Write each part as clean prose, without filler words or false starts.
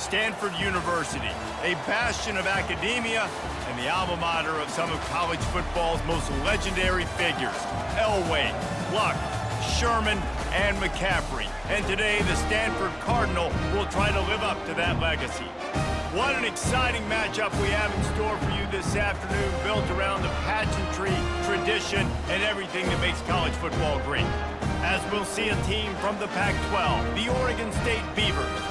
Stanford University, a bastion of academia and the alma mater of some of college football's most legendary figures, Elway, Luck, Sherman, and McCaffrey. And today, the Stanford Cardinal will try to live up to that legacy. What an exciting matchup we have in store for you this afternoon, built around the pageantry, tradition, and everything that makes college football great. As we'll see a team from the Pac-12, the Oregon State Beavers,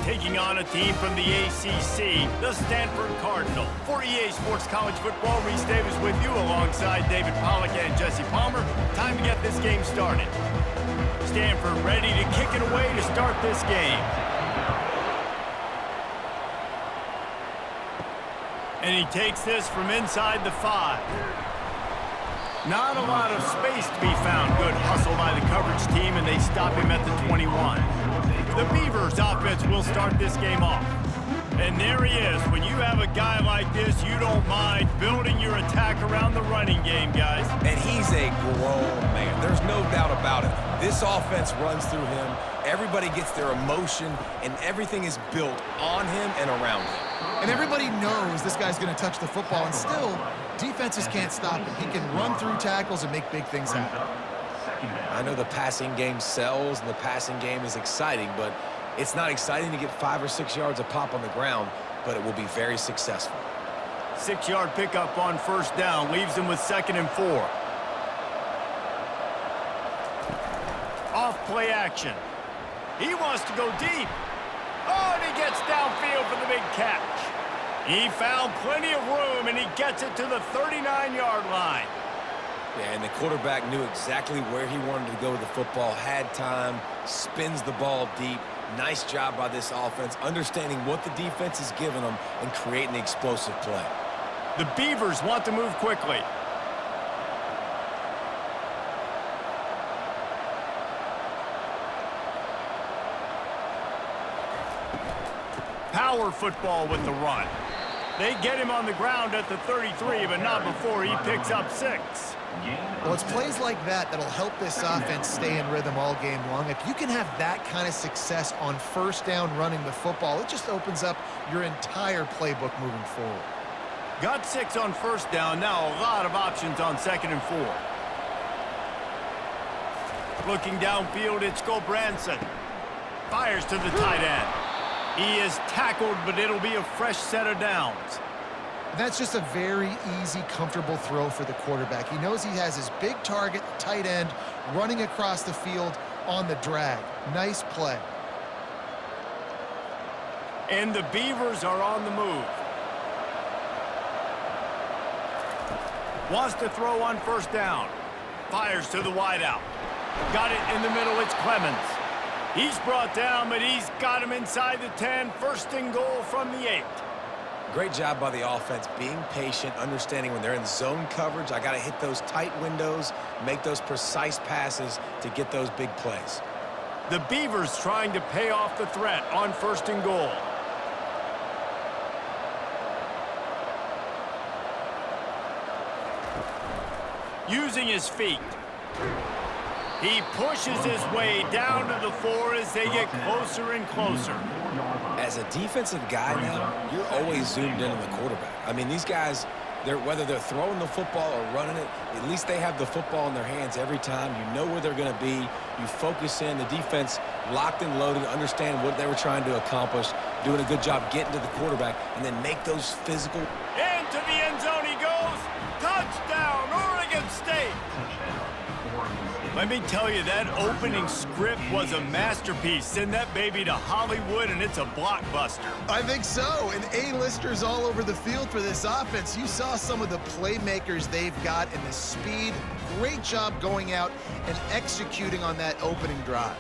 taking on a team from the ACC, the Stanford Cardinal. For EA Sports College Football, Reese Davis with you alongside David Pollack and Jesse Palmer. Time to get this game started. Stanford ready to kick it away to start this game. And he takes this from inside the 5. Not a lot of space to be found. Good hustle by the coverage team, and they stop him at the 21. The Beavers offense will start this game off. And there he is. When you have a guy like this, you don't mind building your attack around the running game, guys. And he's a grown man. There's no doubt about it. This offense runs through him. Everybody gets their emotion, and everything is built on him and around him. And everybody knows this guy's going to touch the football, and still, defenses can't stop him. He can run through tackles and make big things happen. I know the passing game sells, and the passing game is exciting, but it's not exciting to get 5 or 6 yards a pop on the ground, but it will be very successful. 6-yard pickup on first down leaves him with 2nd and 4. Off play action. He wants to go deep. Oh, and he gets downfield for the big catch. He found plenty of room, and he gets it to the 39-yard line. Yeah, and the quarterback knew exactly where he wanted to go with the football, had time, spins the ball deep. Nice job by this offense, understanding what the defense is giving them and creating the explosive play. The Beavers want to move quickly. Power football with the run. They get him on the ground at the 33, but not before he picks up 6. Well, it's plays like that that'll help this offense stay in rhythm all game long. If you can have that kind of success on first down running the football, it just opens up your entire playbook moving forward. Got 6 on first down. Now a lot of options on 2nd and 4. Looking downfield, it's Gulbranson. Fires to the tight end. He is tackled, but it'll be a fresh set of downs. That's just a very easy, comfortable throw for the quarterback. He knows he has his big target, tight end, running across the field on the drag. Nice play. And the Beavers are on the move. Wants to throw on first down. Fires to the wideout. Got it in the middle, it's Clemens. He's brought down, but he's got him inside the 10. 1st and goal from the 8. Great job by the offense, being patient, understanding when they're in zone coverage, I got to hit those tight windows, make those precise passes to get those big plays. The Beavers trying to pay off the threat on 1st and goal. Using his feet. He pushes his way down to the 4 as they get closer and closer. As a defensive guy now, you're always zoomed in on the quarterback. I mean, these guys, whether they're throwing the football or running it, at least they have the football in their hands every time. You know where they're going to be. You focus in. The defense locked and loaded, understand what they were trying to accomplish, doing a good job getting to the quarterback, and then make those physical. Into the end zone he goes. Touchdown, Oregon State. Let me tell you, that opening script was a masterpiece. Send that baby to Hollywood, and it's a blockbuster. I think so, and A-listers all over the field for this offense. You saw some of the playmakers they've got and the speed. Great job going out and executing on that opening drive.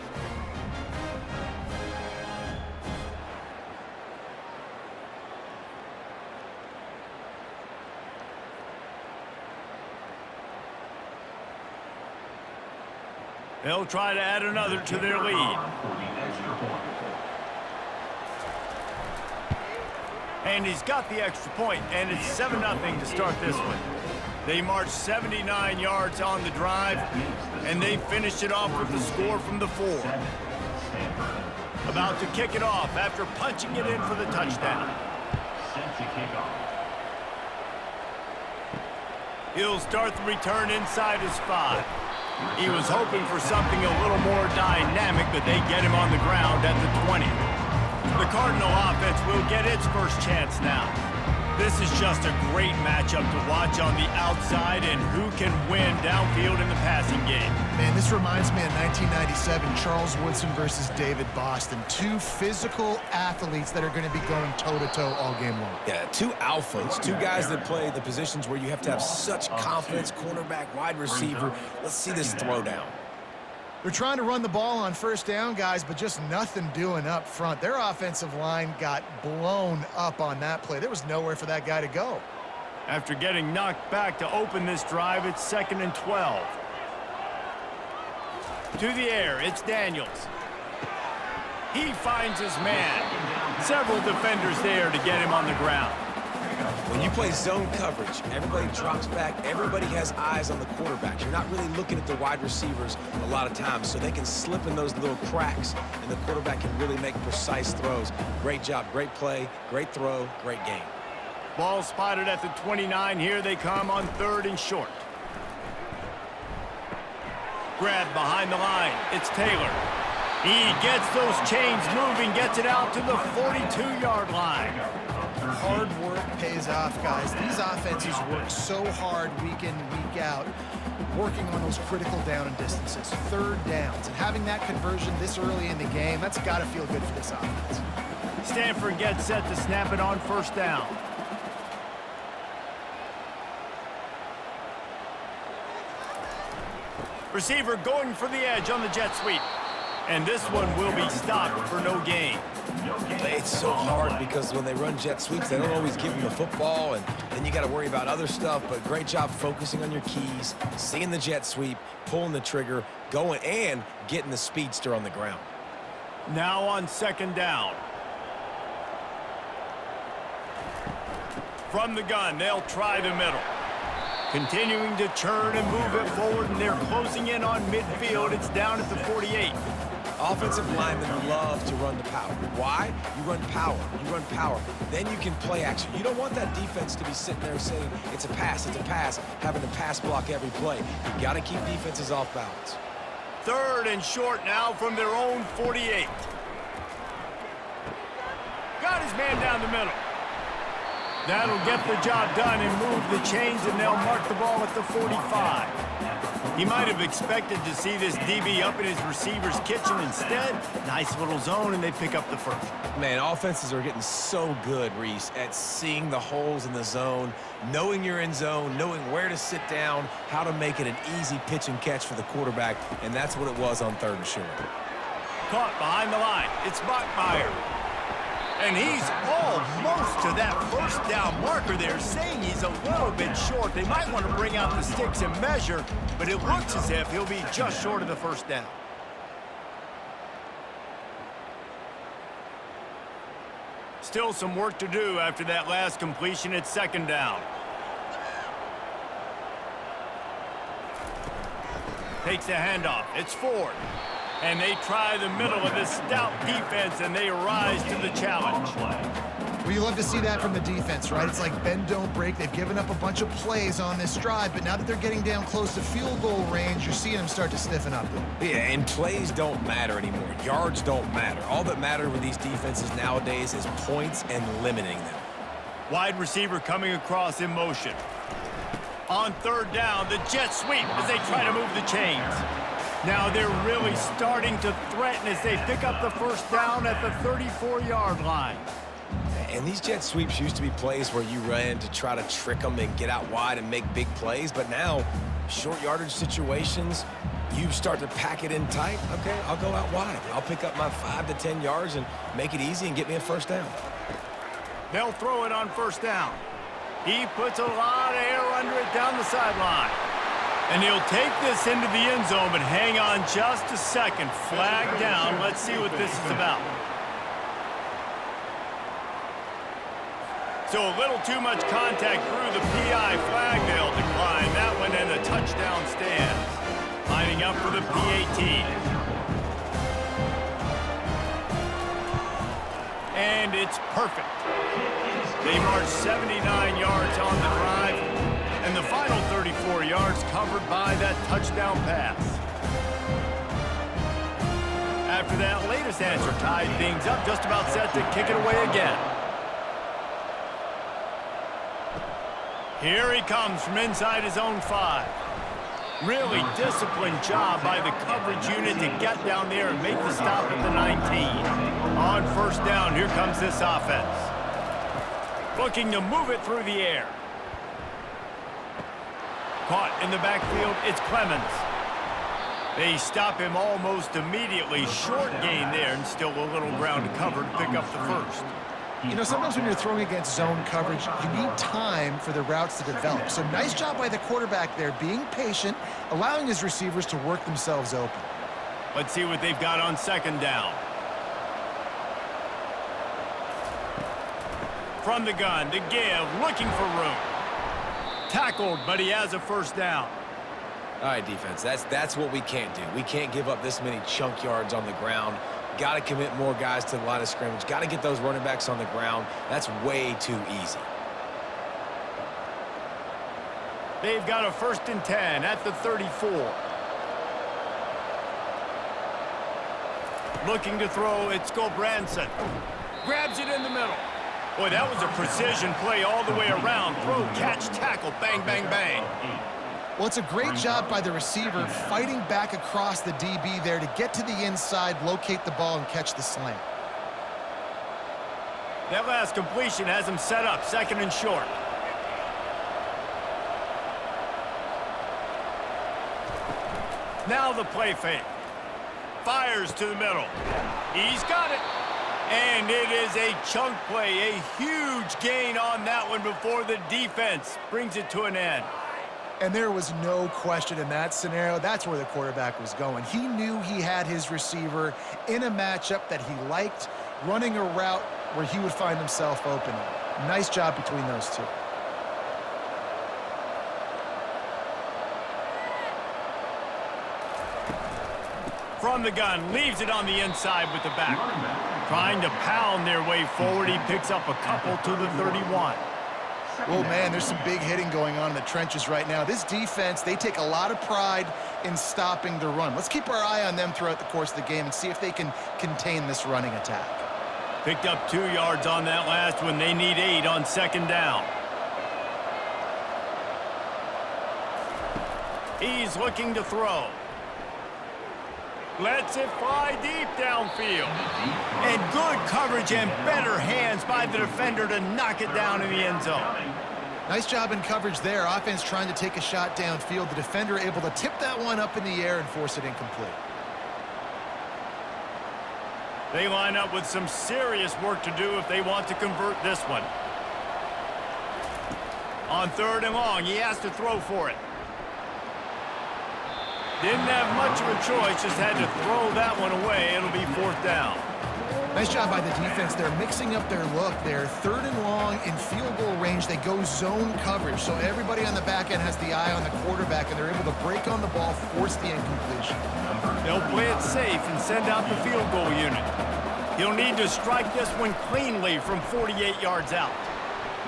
They'll try to add another to their lead. And he's got the extra point, and it's 7-0 to start this one. They marched 79 yards on the drive, and they finished it off with the score from the 4. About to kick it off after punching it in for the touchdown. He'll start the return inside his 5. He was hoping for something a little more dynamic, but they get him on the ground at the 20. The Cardinal offense will get its first chance now. This is just a great matchup to watch on the outside, and who can win downfield in the passing game. Man, this reminds me of 1997, Charles Woodson versus David Boston. Two physical athletes that are going to be going toe-to-toe all game long. Yeah, two alphas, two guys that play the positions where you have to have such confidence, cornerback, wide receiver. Let's see this throwdown. They're trying to run the ball on first down, guys, but just nothing doing up front. Their offensive line got blown up on that play. There was nowhere for that guy to go. After getting knocked back to open this drive, it's 2nd and 12. To the air, it's Daniels. He finds his man. Several defenders there to get him on the ground. When you play zone coverage, everybody drops back. Everybody has eyes on the quarterback. You're not really looking at the wide receivers a lot of times, so they can slip in those little cracks, and the quarterback can really make precise throws. Great job, great play, great throw, great game. Ball spotted at the 29. Here they come on 3rd and short. Grab behind the line. It's Taylor. He gets those chains moving, gets it out to the 42-yard line. Hard work pays off, guys. These offenses work so hard week in, week out, working on those critical down and distances, 3rd downs. And having that conversion this early in the game, that's got to feel good for this offense. Stanford gets set to snap it on 1st down. Receiver going for the edge on the jet sweep. And this one will be stopped for no gain. It's so hard because when they run jet sweeps, they don't always give them the football, and then you got to worry about other stuff. But great job focusing on your keys, seeing the jet sweep, pulling the trigger, going, and getting the speedster on the ground. Now on 2nd down. From the gun, they'll try the middle. Continuing to churn and move it forward, and they're closing in on midfield. It's down at the 48. Offensive linemen love to run the power. Why? You run power. You run power. Then you can play action. You don't want that defense to be sitting there saying, it's a pass, having to pass block every play. You got to keep defenses off balance. 3rd and short now from their own 48. Got his man down the middle. That'll get the job done and move the chains, and they'll mark the ball at the 45. He might have expected to see this DB up in his receiver's kitchen. Instead, nice little zone, and they pick up the 1st. Man, offenses are getting so good, Reese, at seeing the holes in the zone, knowing you're in zone, knowing where to sit down, how to make it an easy pitch and catch for the quarterback, and that's what it was on 3rd and short. Caught behind the line. It's Bachmeier. And he's almost to that 1st down marker there, saying he's a little bit short. They might want to bring out the sticks and measure, but it looks as if he'll be just short of the 1st down. Still some work to do after that last completion at 2nd down. Takes the handoff. It's Ford. And they try the middle of this stout defense, and they rise to the challenge. Well, you love to see that from the defense, right? It's like bend, don't break. They've given up a bunch of plays on this drive, but now that they're getting down close to field goal range, you're seeing them start to stiffen up. Yeah, and plays don't matter anymore. Yards don't matter. All that matters with these defenses nowadays is points and limiting them. Wide receiver coming across in motion. On 3rd down, the jet sweep as they try to move the chains. Now they're really starting to threaten as they pick up the 1st down at the 34-yard line. And these jet sweeps used to be plays where you ran to try to trick them and get out wide and make big plays. But now, short yardage situations, you start to pack it in tight. Okay, I'll go out wide. I'll pick up my 5 to 10 yards and make it easy and get me a 1st down. They'll throw it on 1st down. He puts a lot of air under it down the sideline. And he'll take this into the end zone, but hang on just a second. Flag down. Let's see what this is about. So a little too much contact through the PI flag. They'll decline that one, and a touchdown stands. Lining up for the PAT. And it's perfect. They marched 79 yards on the drive, and the final 34 yards covered by that touchdown pass. After that latest answer tied things up, just about set to kick it away again. Here he comes from inside his own 5. Really disciplined job by the coverage unit to get down there and make the stop at the 19. On first down, here comes this offense. Looking to move it through the air. Caught in the backfield, it's Clemens. They stop him almost immediately. Short gain there, and still a little ground to cover to pick up the first. You know, sometimes when you're throwing against zone coverage, you need time for the routes to develop. So nice job by the quarterback there, being patient, allowing his receivers to work themselves open. Let's see what they've got on second down. From the gun, to give, looking for room. Tackled, but he has a first down. All right, defense, that's what we can't do. We can't give up this many chunk yards on the ground. Got to commit more guys to the line of scrimmage. Got to get those running backs on the ground. That's way too easy. They've got a 1st and 10 at the 34. Looking to throw, it's Branson. Grabs it in the middle. Boy, that was a precision play all the way around. Throw, catch, tackle, bang, bang, bang. Well, it's a great job by the receiver fighting back across the DB there to get to the inside, locate the ball, and catch the slant. That last completion has him set up 2nd and short. Now the play fake. Fires to the middle. He's got it. And it is a chunk play, a huge gain on that one before the defense brings it to an end. And there was no question in that scenario. That's where the quarterback was going. He knew he had his receiver in a matchup that he liked, running a route where he would find himself open. Nice job between those two. From the gun, leaves it on the inside with the back. Trying to pound their way forward, he picks up a couple to the 31. Well, man, there's some big hitting going on in the trenches right now. This defense, they take a lot of pride in stopping the run. Let's keep our eye on them throughout the course of the game and see if they can contain this running attack. Picked up 2 yards on that last one. They need 8 on 2nd down. He's looking to throw. Lets it fly deep downfield. And good coverage and better hands by the defender to knock it down in the end zone. Nice job in coverage there. Offense trying to take a shot downfield. The defender able to tip that one up in the air and force it incomplete. They line up with some serious work to do if they want to convert this one. On 3rd and long, he has to throw for it. Didn't have much of a choice, just had to throw that one away. It'll be 4th down. Nice job by the defense. They're mixing up their look. They're 3rd and long in field goal range. They go zone coverage, so everybody on the back end has the eye on the quarterback, and they're able to break on the ball, force the incompletion. They'll play it safe and send out the field goal unit. He'll need to strike this one cleanly from 48 yards out.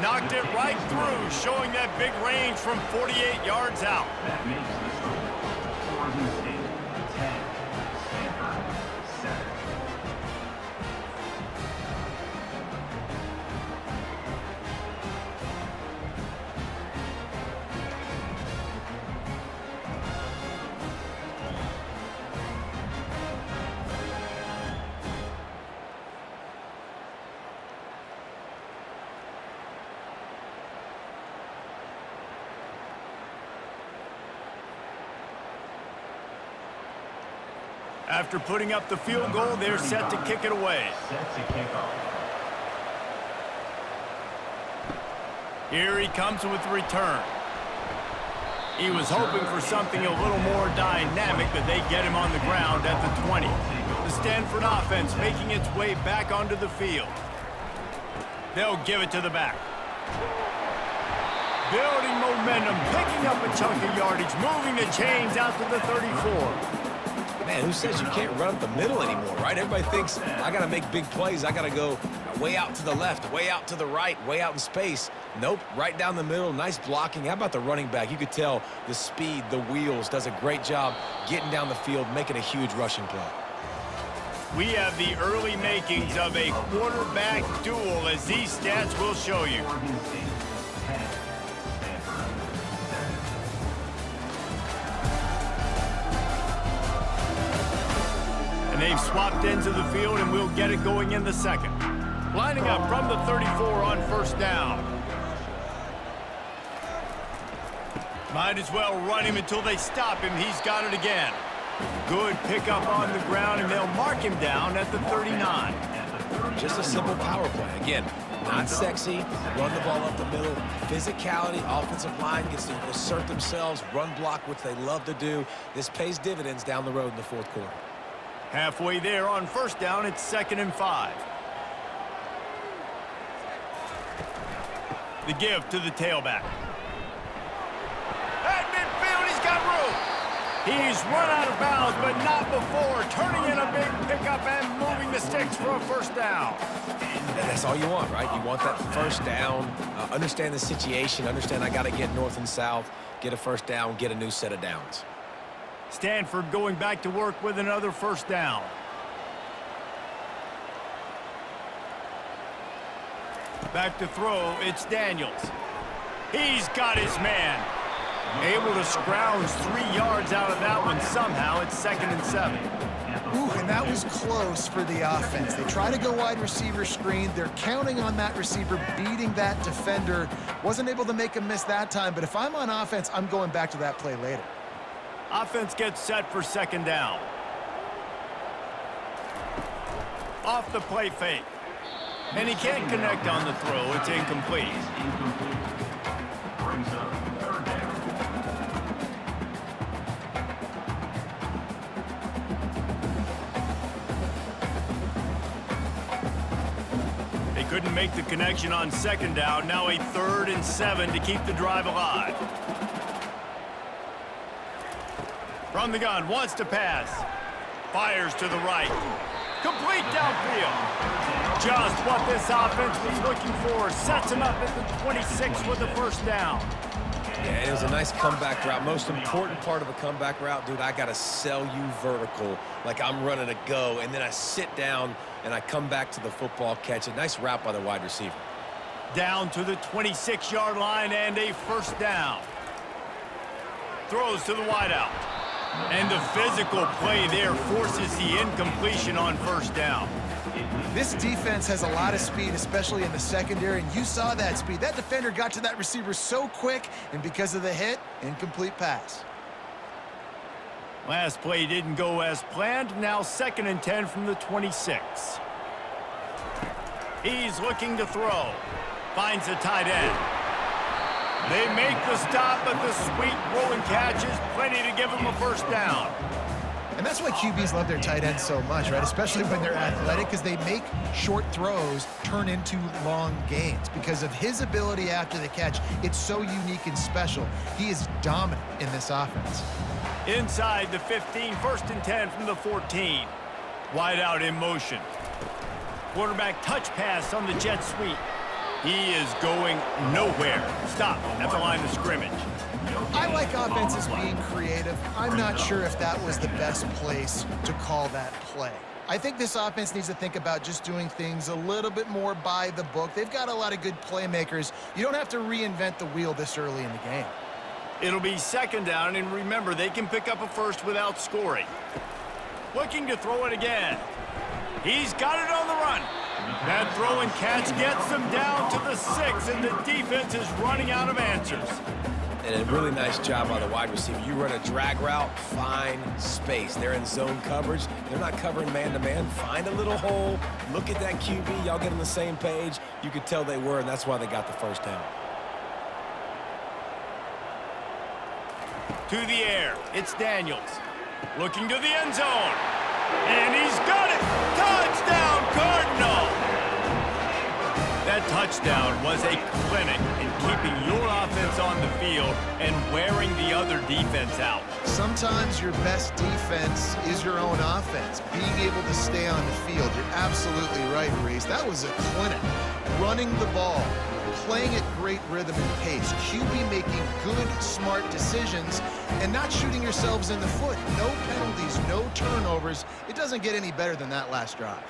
Knocked it right through, showing that big range from 48 yards out. After putting up the field goal, they're set to kick it away. Here he comes with the return. He was hoping for something a little more dynamic, but they get him on the ground at the 20. The Stanford offense making its way back onto the field. They'll give it to the back. Building momentum, picking up a chunk of yardage, moving the chains out to the 34. Man, Man, who says you can't run up the middle anymore, right? Everybody thinks I got to make big plays. I got to go way out to the left, way out to the right, way out in space. Nope, right down the middle. Nice blocking. How about the running back? You could tell the speed, the wheels, does a great job getting down the field, making a huge rushing play. We have the early makings of a quarterback duel, as these stats will show you. And they've swapped ends of the field, and we'll get it going in the second. Lining up from the 34 on first down. Might as well run him until they stop him. He's got it again. Good pickup on the ground, and they'll mark him down at the 39. Just a simple power play. Again, not sexy, run the ball up the middle, physicality, offensive line gets to assert themselves, run block, which they love to do. This pays dividends down the road in the fourth quarter. Halfway there on first down, it's 2nd and 5. The give to the tailback. At midfield, he's got room. He's run out of bounds, but not before. Turning in a big pickup and moving the sticks for a first down. And that's all you want, right? You want that first down. Understand the situation. Understand I got to get north and south, get a first down, get a new set of downs. Stanford going back to work with another first down. Back to throw, it's Daniels. He's got his man. Able to scrounge 3 yards out of that one somehow. It's 2nd and 7. Ooh, and that was close for the offense. They try to go wide receiver screen. They're counting on that receiver beating that defender. Wasn't able to make a miss that time, but if I'm on offense, I'm going back to that play later. Offense gets set for 2nd down. Off the play fake. And he can't connect on the throw. It's incomplete. They couldn't make the connection on 2nd down. Now a 3rd and 7 to keep the drive alive. From the gun, wants to pass. Fires to the right. Complete downfield. Just what this offense was looking for. Sets him up at the 26 with the first down. Yeah, it was a nice comeback route. Most important part of a comeback route, dude, I got to sell you vertical like I'm running a go, and then I sit down and I come back to the football, catch it. Nice route by the wide receiver. Down to the 26-yard line and a first down. Throws to the wideout. And the physical play there forces the incompletion on first down. This defense has a lot of speed, especially in the secondary, and you saw that speed. That defender got to that receiver so quick, and because of the hit, incomplete pass. Last play didn't go as planned. Now 2nd and 10 from the 26. He's looking to throw. Finds a tight end. They make the stop, but the sweet rolling catch is plenty to give him a first down. And that's why QBs love their tight ends so much, right? Especially when they're athletic, because they make short throws turn into long gains. Because of his ability after the catch, it's so unique and special. He is dominant in this offense. Inside the 15, 1st and 10 from the 14. Wide out in motion. Quarterback touch pass on the jet sweep. He is going nowhere. Stop at the line of scrimmage. I like offenses being creative. I'm not sure if that was the best place to call that play. I think this offense needs to think about just doing things a little bit more by the book. They've got a lot of good playmakers. You don't have to reinvent the wheel this early in the game. It'll be 2nd down, and remember, they can pick up a first without scoring. Looking to throw it again. He's got it on the run. That throw and catch gets them down to the 6, and the defense is running out of answers. And a really nice job by the wide receiver. You run a drag route, find space. They're in zone coverage. They're not covering man-to-man. Find a little hole. Look at that QB. Y'all get on the same page. You could tell they were, and that's why they got the first down. To the air, it's Daniels. Looking to the end zone. And he's got it! Touchdown, Cardinal! That touchdown was a clinic in keeping your offense on the field and wearing the other defense out. Sometimes your best defense is your own offense. Being able to stay on the field. You're absolutely right, Reese. That was a clinic. Running the ball, playing at great rhythm and pace. QB making good, smart decisions and not shooting yourselves in the foot. No penalties, no turnovers. It doesn't get any better than that last drive.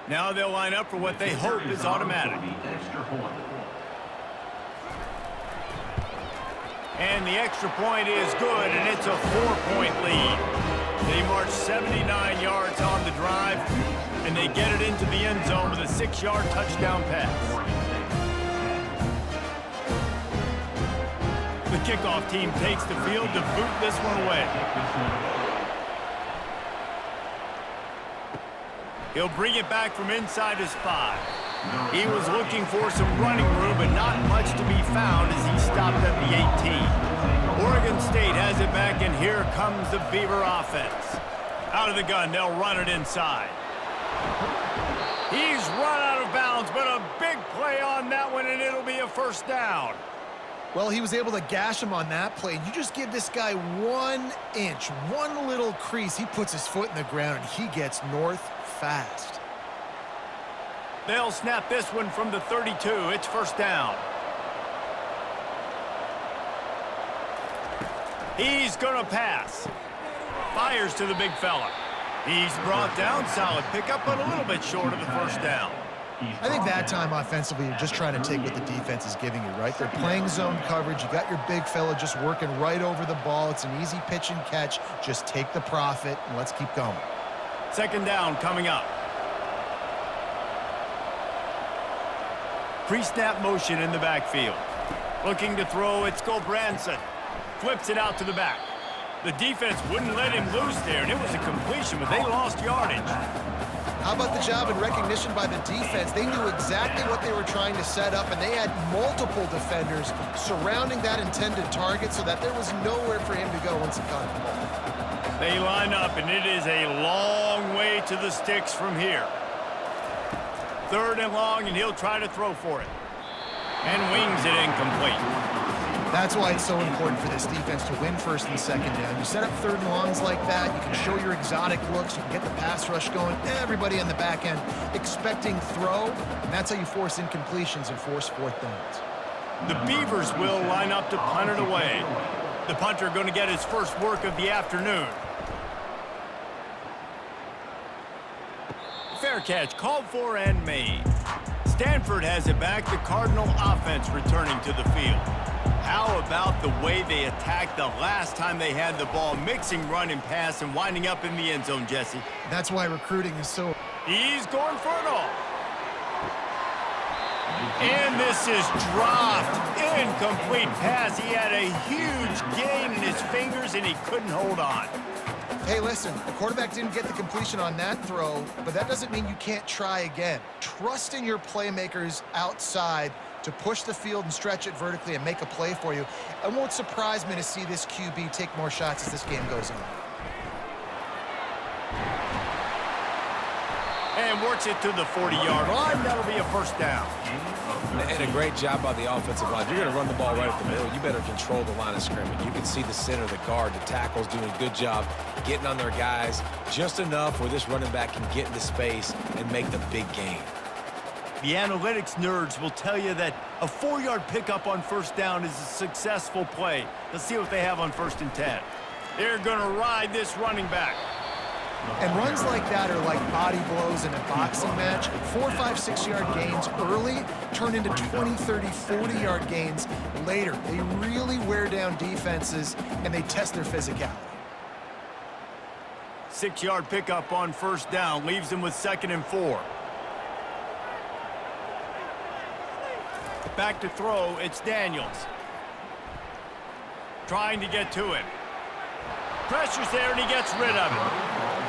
Now they'll line up for what they hope is automatic. And the extra point is good, and it's a 4-point lead. They march 79 yards on the drive, and they get it into the end zone with a 6-yard touchdown pass. The kickoff team takes the field to boot this one away. He'll bring it back from inside his 5. He was looking for some running room, but not much to be found as he stopped at the 18. Oregon State has it back, and here comes the Beaver offense. Out of the gun, they'll run it inside. He's run out of bounds, but a big play on that one, and it'll be a first down. Well, he was able to gash him on that play. You just give this guy 1 inch, one little crease. He puts his foot in the ground, and he gets north fast. They'll snap this one from the 32. It's first down. He's going to pass. Fires to the big fella. He's brought down. Solid pickup, but a little bit short of the first down. I think that time offensively, you're just trying to take what the defense is giving you, right? They're playing zone coverage. You got your big fella just working right over the ball. It's an easy pitch and catch. Just take the profit, and let's keep going. Second down coming up. Pre-snap motion in the backfield. Looking to throw, it's Branson. Flips it out to the back. The defense wouldn't let him loose there, and it was a completion, but they lost yardage. How about the job and recognition by the defense? They knew exactly what they were trying to set up, and they had multiple defenders surrounding that intended target so that there was nowhere for him to go once he caught the ball. They line up, and it is a long way to the sticks from here. Third and long, and he'll try to throw for it. And wings it incomplete. That's why it's so important for this defense to win first and second down. You set up third and longs like that, you can show your exotic looks, you can get the pass rush going, everybody in the back end expecting throw, and that's how you force incompletions and force fourth downs. The Beavers will line up to punt it away. The punter going to get his first work of the afternoon. Fair catch called for and made. Stanford has it back, the Cardinal offense returning to the field. How about the way they attacked the last time they had the ball, mixing run and pass and winding up in the end zone, Jesse? That's why recruiting is so... He's going for it all. And this is dropped. Incomplete pass. He had a huge gain in his fingers, and he couldn't hold on. Hey, listen, the quarterback didn't get the completion on that throw, but that doesn't mean you can't try again. Trust in your playmakers outside to push the field and stretch it vertically and make a play for you. It won't surprise me to see this QB take more shots as this game goes on. And works it to the 40-yard line. That'll be a first down. And a great job by the offensive line. You're going to run the ball right at the middle. You better control the line of scrimmage. You can see the center, the guard, the tackles doing a good job getting on their guys just enough where this running back can get into space and make the big gain. The analytics nerds will tell you that a 4-yard pickup on first down is a successful play. Let's see what they have on first and 10. They're going to ride this running back. And runs like that are like body blows in a boxing match. 4, 5, 6-yard gains early turn into 20, 30, 40-yard gains later. They really wear down defenses, and they test their physicality. 6-yard pickup on first down leaves them with 2nd and 4. Back to throw, it's Daniels. Trying to get to him. Pressure's there, and he gets rid of it.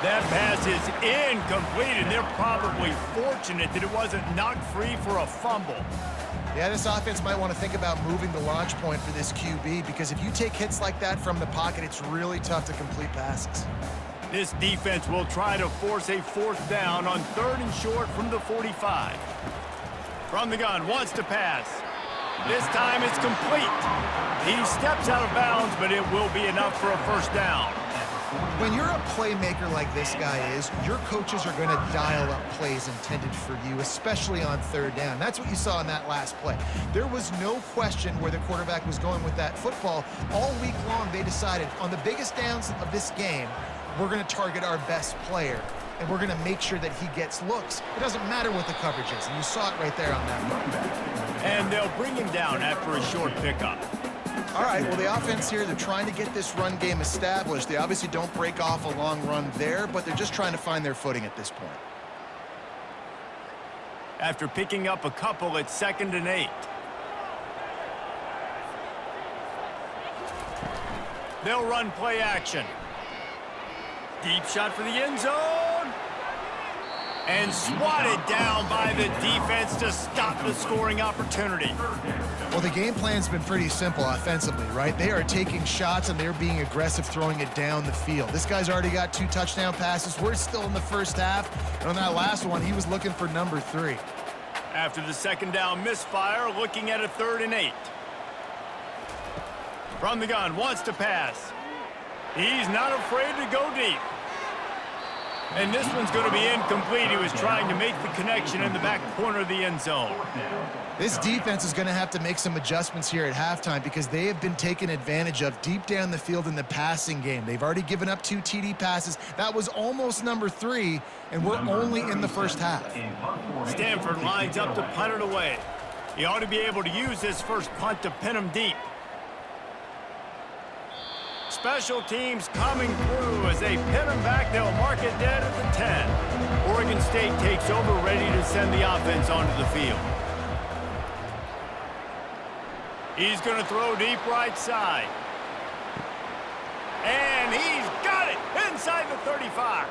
That pass is incomplete, and they're probably fortunate that it wasn't knocked free for a fumble. Yeah, this offense might want to think about moving the launch point for this QB, because if you take hits like that from the pocket, it's really tough to complete passes. This defense will try to force a fourth down on 3rd and short from the 45. From the gun, wants to pass. This time it's complete. He steps out of bounds, but it will be enough for a first down. When you're a playmaker like this guy is, your coaches are going to dial up plays intended for you, especially on 3rd down. That's what you saw in that last play. There was no question where the quarterback was going with that football. All week long, they decided on the biggest downs of this game, we're going to target our best player, and we're going to make sure that he gets looks. It doesn't matter what the coverage is, and you saw it right there on that run. And they'll bring him down after a short pickup. All right, well, the offense here, they're trying to get this run game established. They obviously don't break off a long run there, but they're just trying to find their footing at this point. After picking up a couple, it's 2nd and 8. They'll run play action. Deep shot for the end zone. And swatted down by the defense to stop the scoring opportunity. Well, the game plan's been pretty simple offensively, right? They are taking shots, and they're being aggressive, throwing it down the field. This guy's already got 2 touchdown passes. We're still in the first half. And on that last one, he was looking for number 3. After the 2nd down misfire, looking at a 3rd and 8. From the gun, wants to pass. He's not afraid to go deep. And this one's going to be incomplete. He was trying to make the connection in the back corner of the end zone. This defense is going to have to make some adjustments here at halftime because they have been taken advantage of deep down the field in the passing game. They've already given up 2 TD passes. That was almost number 3, and we're only in the first half. Stanford lines up to punt it away. He ought to be able to use this first punt to pin him deep. Special teams coming through as they pin him back. They'll mark it dead at the 10. Oregon State takes over, ready to send the offense onto the field. He's going to throw deep right side. And he's got it inside the 35.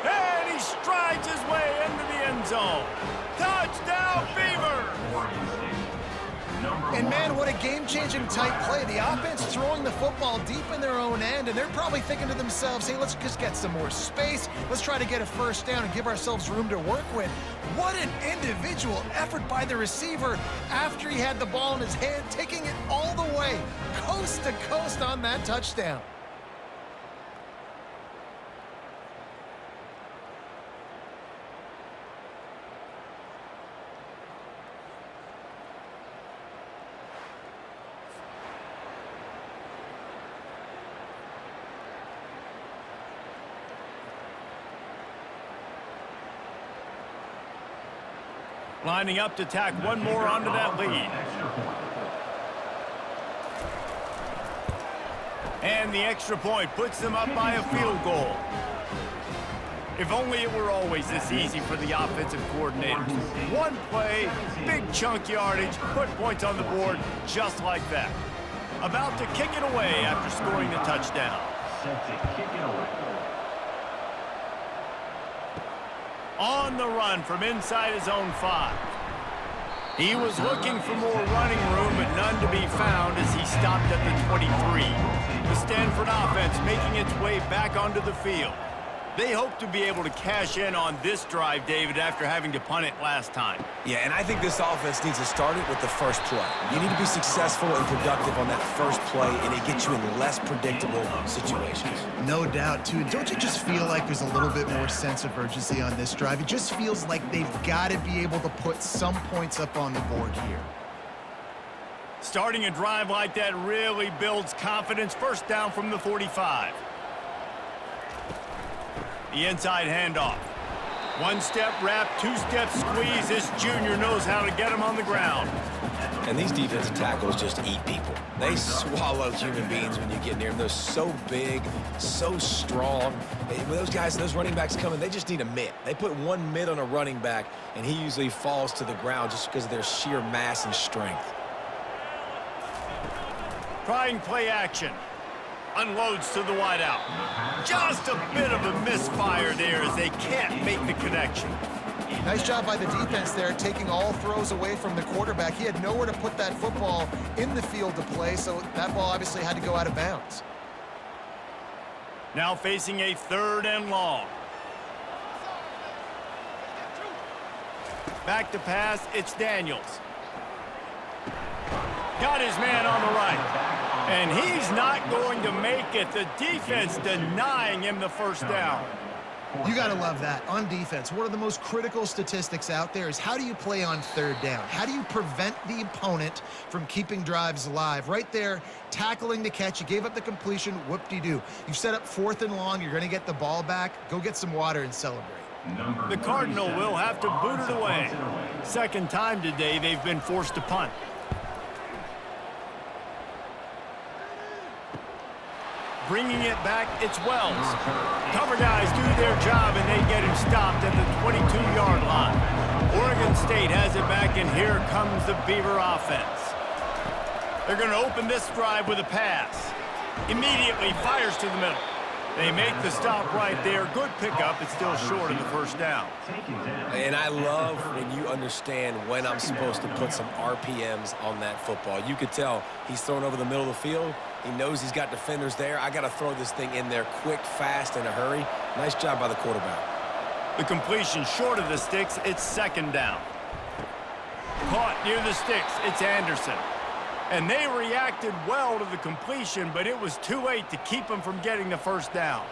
And he strides his way into the end zone. Touchdown, Beavers! And, man, what a game-changing type play. The offense throwing the football deep in their own end, and they're probably thinking to themselves, hey, let's just get some more space. Let's try to get a first down and give ourselves room to work with. What an individual effort by the receiver after he had the ball in his hand, taking it all the way, coast to coast on that touchdown. Lining up to tack one more onto that lead. And the extra point puts them up by a field goal. If only it were always this easy for the offensive coordinators. One play, big chunk yardage, put points on the board just like that. About to kick it away after scoring the touchdown. Set to kick it away. On the run from inside his own 5. He was looking for more running room, but none to be found as he stopped at the 23. The Stanford offense making its way back onto the field. They hope to be able to cash in on this drive, David, after having to punt it last time. Yeah, and I think this offense needs to start it with the first play. You need to be successful and productive on that first play, and it gets you in less predictable situations. No doubt, too. Don't you just feel like there's a little bit more sense of urgency on this drive? It just feels like they've got to be able to put some points up on the board here. Starting a drive like that really builds confidence. First down from the 45. The inside handoff. One-step wrap, two-step squeeze. This junior knows how to get him on the ground. And these defensive tackles just eat people. They swallow human beings when you get near them. They're so big, so strong. When those guys, those running backs come in, they just need a mitt. They put one mitt on a running back, and he usually falls to the ground just because of their sheer mass and strength. Trying play action. Unloads to the wideout. Just a bit of a misfire there as they can't make the connection. Nice job by the defense there, taking all throws away from the quarterback. He had nowhere to put that football in the field to play, so that ball obviously had to go out of bounds. Now facing a 3rd and long. Back to pass, it's Daniels. Got his man on the right. And he's not going to make it. The defense denying him the first down. You got to love that. On defense, one of the most critical statistics out there is how do you play on 3rd down? How do you prevent the opponent from keeping drives alive? Right there, tackling the catch. You gave up the completion. Whoop-de-doo. You've set up 4th and long. You're going to get the ball back. Go get some water and celebrate. The Cardinal will have to boot it away. 2nd time today they've been forced to punt. Bringing it back, it's Wells. Cover guys do their job, and they get him stopped at the 22-yard line. Oregon State has it back, and here comes the Beaver offense. They're going to open this drive with a pass. Immediately fires to the middle. They make the stop right there. Good pickup. It's still short of the first down. And I love when you understand when I'm supposed to put some RPMs on that football. You could tell he's thrown over the middle of the field. He knows he's got defenders there. I got to throw this thing in there quick, fast, in a hurry. Nice job by the quarterback. The completion short of the sticks. It's 2nd down. Caught near the sticks. It's Anderson. And they reacted well to the completion, but it was too late to keep him from getting the first down.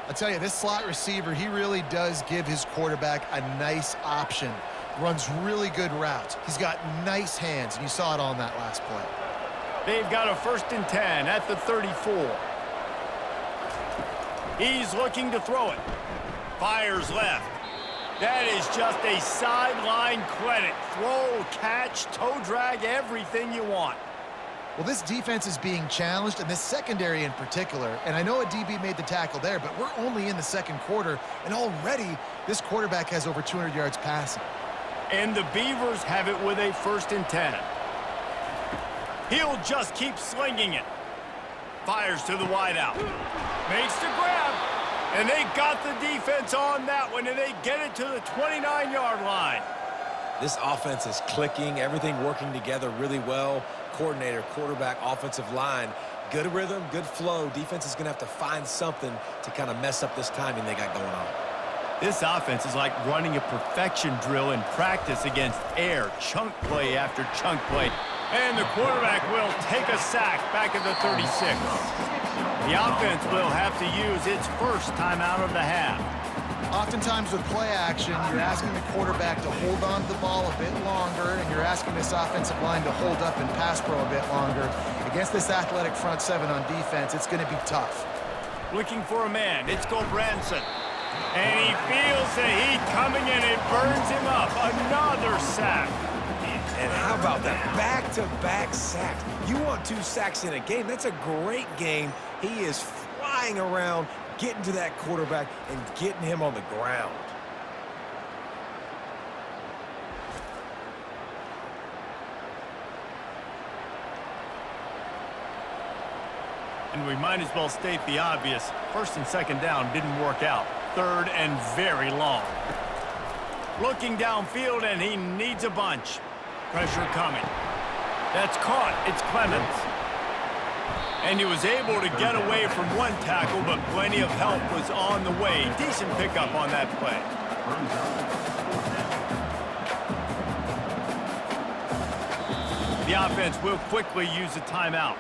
I tell you, this slot receiver, he really does give his quarterback a nice option. Runs really good routes. He's got nice hands, and you saw it on that last play. They've got a 1st and 10 at the 34. He's looking to throw it. Fires left. That is just a sideline credit. Throw, catch, toe drag, everything you want. Well, this defense is being challenged, and this secondary in particular. And I know a DB made the tackle there, but we're only in the 2nd quarter, and already this quarterback has over 200 yards passing. And the Beavers have it with a 1st and 10. He'll just keep slinging it. Fires to the wideout. Makes the grab. And they got the defense on that one, and they get it to the 29-yard line. This offense is clicking, everything working together really well. Coordinator, quarterback, offensive line, good rhythm, good flow. Defense is going to have to find something to kind of mess up this timing they got going on. This offense is like running a perfection drill in practice against air, chunk play after chunk play. And the quarterback will take a sack back at the 36. The offense will have to use its first timeout of the half. Oftentimes with play action, you're asking the quarterback to hold on to the ball a bit longer, and you're asking this offensive line to hold up and pass pro a bit longer. Against this athletic front 7 on defense, it's going to be tough. Looking for a man. It's Gobranson. And he feels the heat coming in. It burns him up. Another sack. And how about that back-to-back sacks? You want 2 sacks in a game. That's a great game. He is flying around, getting to that quarterback and getting him on the ground. And we might as well state the obvious. 1st and 2nd down didn't work out. 3rd and very long. Looking downfield, and he needs a bunch. Pressure coming. That's caught. It's Clemens. And he was able to get away from one tackle, but plenty of help was on the way. Decent pickup on that play. The offense will quickly use a timeout.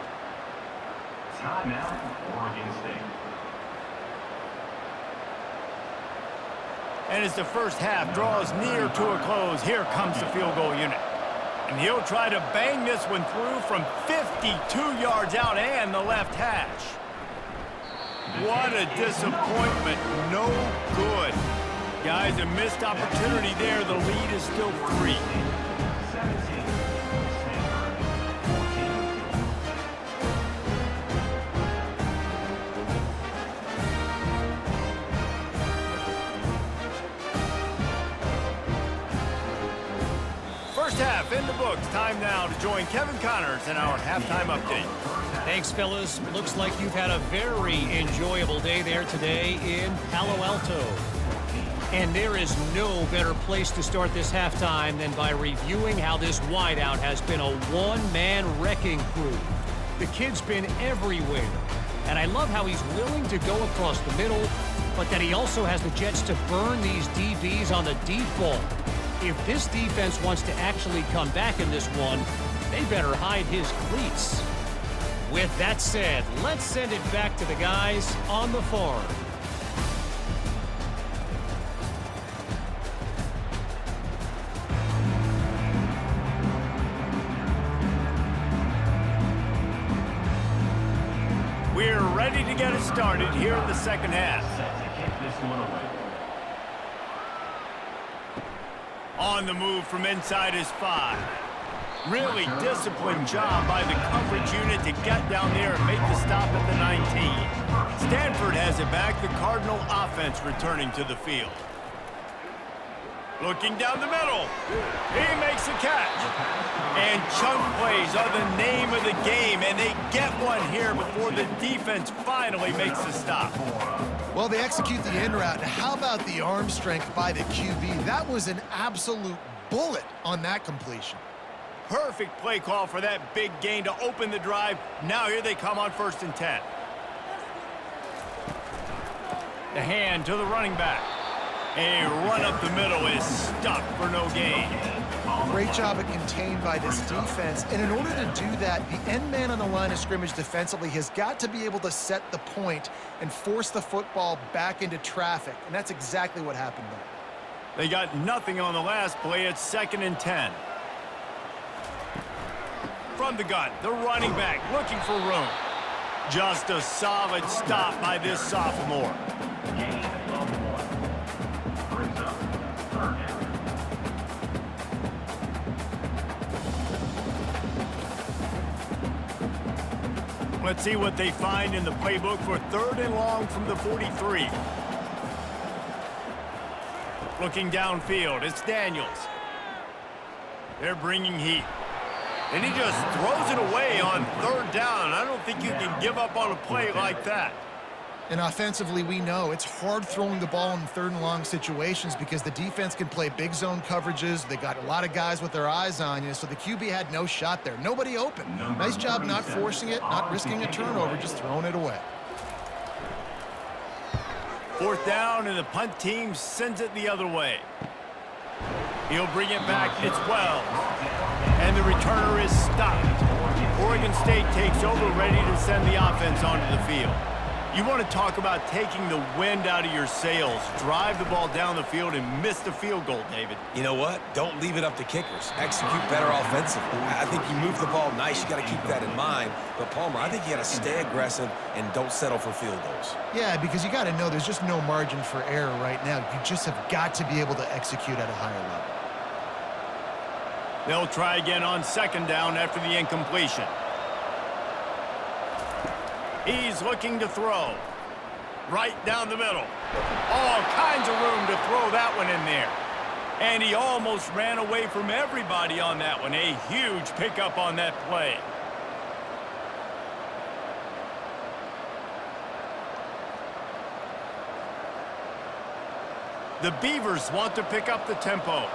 Timeout, Oregon State. And as the first half draws near to a close, here comes the field goal unit. And he'll try to bang this one through from 52 yards out and the left hash. What a disappointment. No good. Guys, a missed opportunity there. The lead is still 3. 17, Stanford, 14. First half in the books. Time now to join Kevin Connors in our halftime update. Thanks, fellas. Looks like you've had a very enjoyable day there today in Palo Alto. And there is no better place to start this halftime than by reviewing how this wideout has been a one-man wrecking crew. The kid's been everywhere. And I love how he's willing to go across the middle, but that he also has the Jets to burn these DBs on the deep ball. If this defense wants to actually come back in this one, they better hide his cleats. With that said, let's send it back to the guys on the farm. We're ready to get it started here in the second half. Set to kick this one away. On the move from inside his 5. Really disciplined job by the coverage unit to get down there and make the stop at the 19. Stanford has it back. The Cardinal offense returning to the field. Looking down the middle. He makes the catch. And chunk plays are the name of the game, and they get one here before the defense finally makes the stop. Well, they execute the in route. How about the arm strength by the QB? That was an absolute bullet on that completion. Perfect play call for that big gain to open the drive. Now here they come on 1st and 10. The hand to the running back. A run up the middle is stuck for no gain. Great job at contained by this defense. And in order to do that, the end man on the line of scrimmage defensively has got to be able to set the point and force the football back into traffic. And that's exactly what happened there. They got nothing on the last play. It's 2nd and 10. From the gun, the running back looking for room. Just a solid stop by this sophomore. Gain of 1. Brings up 3rd down. Let's see what they find in the playbook for 3rd and long from the 43. Looking downfield, it's Daniels. They're bringing heat. And he just throws it away on 3rd down. I don't think you can give up on a play like that. And offensively, we know it's hard throwing the ball in 3rd and long situations because the defense can play big zone coverages. They got a lot of guys with their eyes on you, so the QB had no shot there. Nobody open. Nice job not forcing it, not risking a turnover, just throwing it away. 4th down, and the punt team sends it the other way. He'll bring it back. It's Wells. And the returner is stopped. Oregon State takes over, ready to send the offense onto the field. You want to talk about taking the wind out of your sails. Drive the ball down the field and miss the field goal, David. You know what? Don't leave it up to kickers. Execute better offensively. I think you move the ball nice. You got to keep that in mind. But, Palmer, I think you got to stay aggressive and don't settle for field goals. Yeah, because you got to know there's just no margin for error right now. You just have got to be able to execute at a higher level. They'll try again on 2nd down after the incompletion. He's looking to throw. Right down the middle. All kinds of room to throw that one in there. And he almost ran away from everybody on that one. A huge pickup on that play. The Beavers want to pick up the tempo.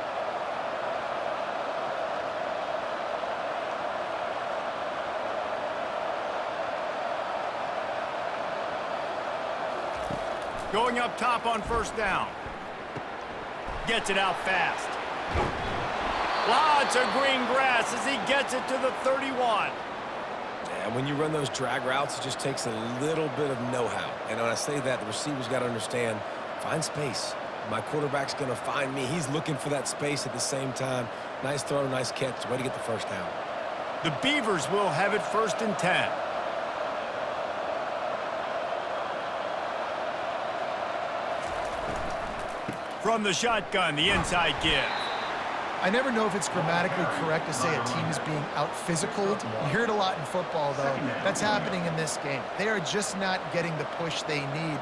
Going up top on 1st down. Gets it out fast. Lots of green grass as he gets it to the 31. And when you run those drag routes, it just takes a little bit of know-how. And when I say that, the receiver's got to understand, find space. My quarterback's going to find me. He's looking for that space at the same time. Nice throw, nice catch. Way to get the 1st down. The Beavers will have it 1st and 10. From the shotgun, the inside give. I never know if it's grammatically correct to say a team is being out-physicaled. You hear it a lot in football, though. That's happening in this game. They are just not getting the push they need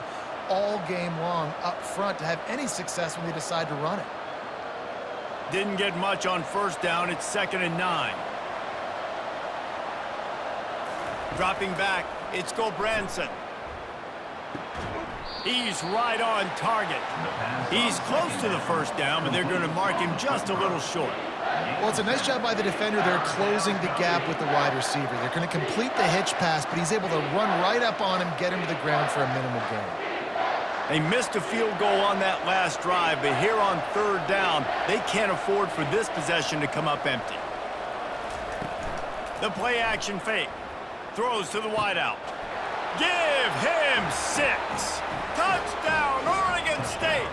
all game long up front to have any success when they decide to run it. Didn't get much on 1st down. It's 2nd and 9. Dropping back, it's Gobranson. He's right on target. He's close to the 1st down, but they're going to mark him just a little short. Well, it's a nice job by the defender. They're closing the gap with the wide receiver. They're going to complete the hitch pass, but he's able to run right up on him, get him to the ground for a minimal gain. They missed a field goal on that last drive, but here on third down, they can't afford for this possession to come up empty. The play action fake. Throws to the wideout. Give him 6. Touchdown, Oregon State.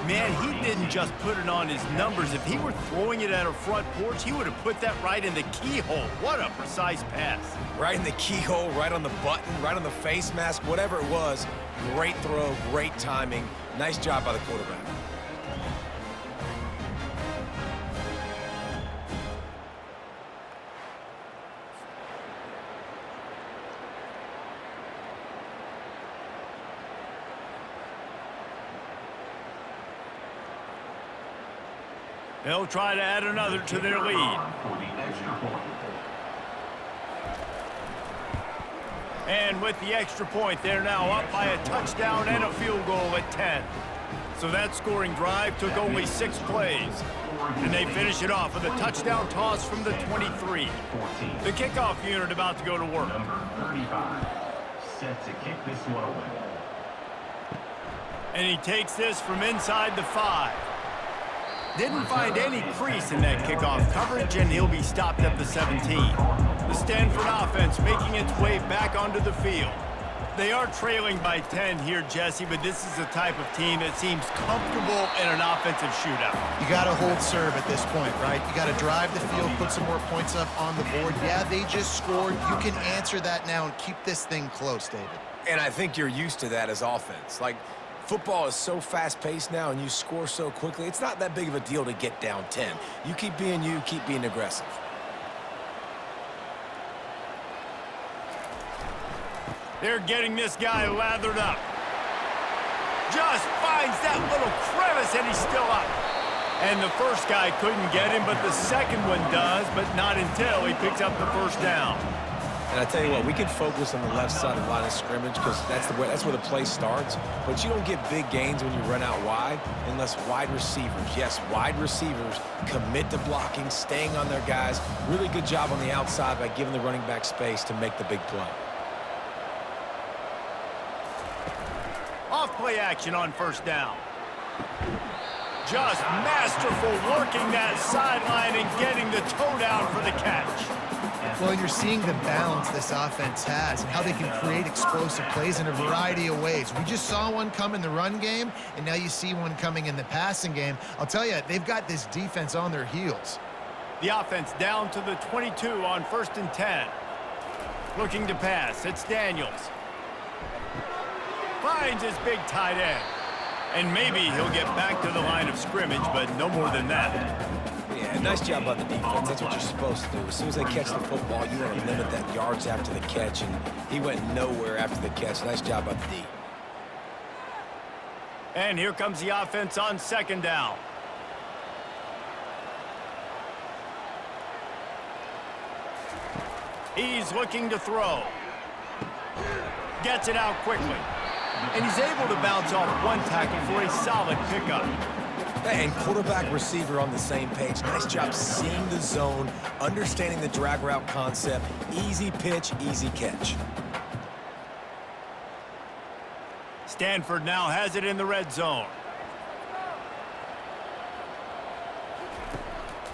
Man, he didn't just put it on his numbers. If he were throwing it at a front porch, he would have put that right in the keyhole. What a precise pass. Right in the keyhole, right on the button, right on the face mask, whatever it was. Great throw, great timing. Nice job by the quarterback. They'll try to add another to their lead. And with the extra point, they're now up by a touchdown and a field goal at 10. So that scoring drive took only 6 plays. And they finish it off with a touchdown toss from the 23. The kickoff unit about to go to work. Number 35, set to kick this one away. And he takes this from inside the 5. Didn't find any crease in that kickoff coverage, and he'll be stopped at the 17. The Stanford offense making its way back onto the field. They are trailing by 10 here, Jesse, but this is the type of team that seems comfortable in an offensive shootout. You got to hold serve at this point, right? You got to drive the field, put some more points up on the board. Yeah, they just scored. You can answer that now and keep this thing close, David. And I think you're used to that as offense. Like, football is so fast-paced now and you score so quickly, it's not that big of a deal to get down 10. You keep being you, keep being aggressive. They're getting this guy lathered up. Just finds that little crevice, and he's still up. And the first guy couldn't get him, but the second one does, but not until he picks up the first down. And I tell you what, we can focus on the left side of the line of scrimmage because that's where the play starts. But you don't get big gains when you run out wide unless wide receivers, yes, wide receivers commit to blocking, staying on their guys. Really good job on the outside by giving the running back space to make the big play. Off play action on first down. Just masterful working that sideline and getting the toe down for the catch. Well, you're seeing the balance this offense has and how they can create explosive plays in a variety of ways. We just saw one come in the run game, and now you see one coming in the passing game. I'll tell you, they've got this defense on their heels. The offense down to the 22 on 1st and 10. Looking to pass. It's Daniels. Finds his big tight end. And maybe he'll get back to the line of scrimmage, but no more than that. Yeah, nice job by the defense. That's what you're supposed to do. As soon as they catch the football, you want to limit that yards after the catch, and he went nowhere after the catch. Nice job by the D. And here comes the offense on 2nd down. He's looking to throw. Gets it out quickly. And he's able to bounce off one tackle for a solid pickup. And quarterback receiver on the same page. Nice job seeing the zone, understanding the drag route concept. Easy pitch, easy catch. Stanford now has it in the red zone.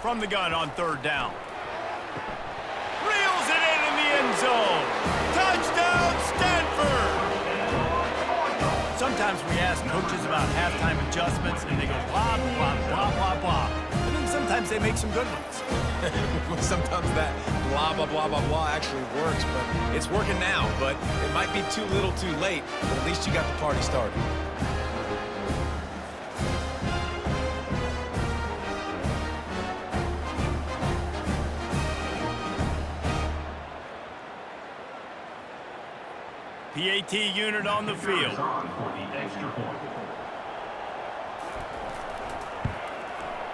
From the gun on 3rd down. Reels it in the end zone. Touchdown, Stanford! Sometimes we ask coaches about halftime adjustments, and they go blah, blah, blah, blah, blah. And then sometimes they make some good ones. Sometimes that blah, blah, blah, blah, blah actually works, but it's working now. But it might be too little too late, but at least you got the party started. PAT unit on the field.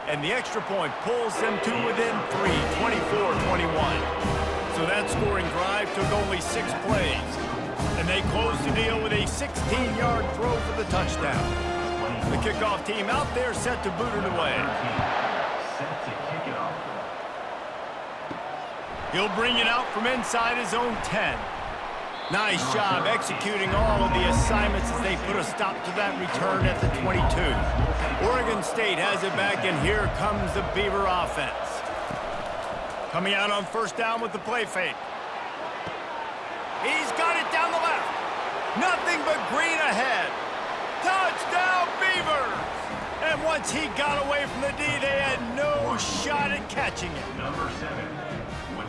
And the extra point pulls them to within 3, 24-21. So that scoring drive took only 6 plays. And they closed the deal with a 16-yard throw for the touchdown. The kickoff team out there set to boot it away. He'll bring it out from inside his own 10. Nice job executing all of the assignments as they put a stop to that return at the 22. Oregon State has it back, and here comes the Beaver offense. Coming out on first down with the play fake. He's got it down the left. Nothing but green ahead. Touchdown, Beavers! And once he got away from the D, they had no shot at catching it. Number 7.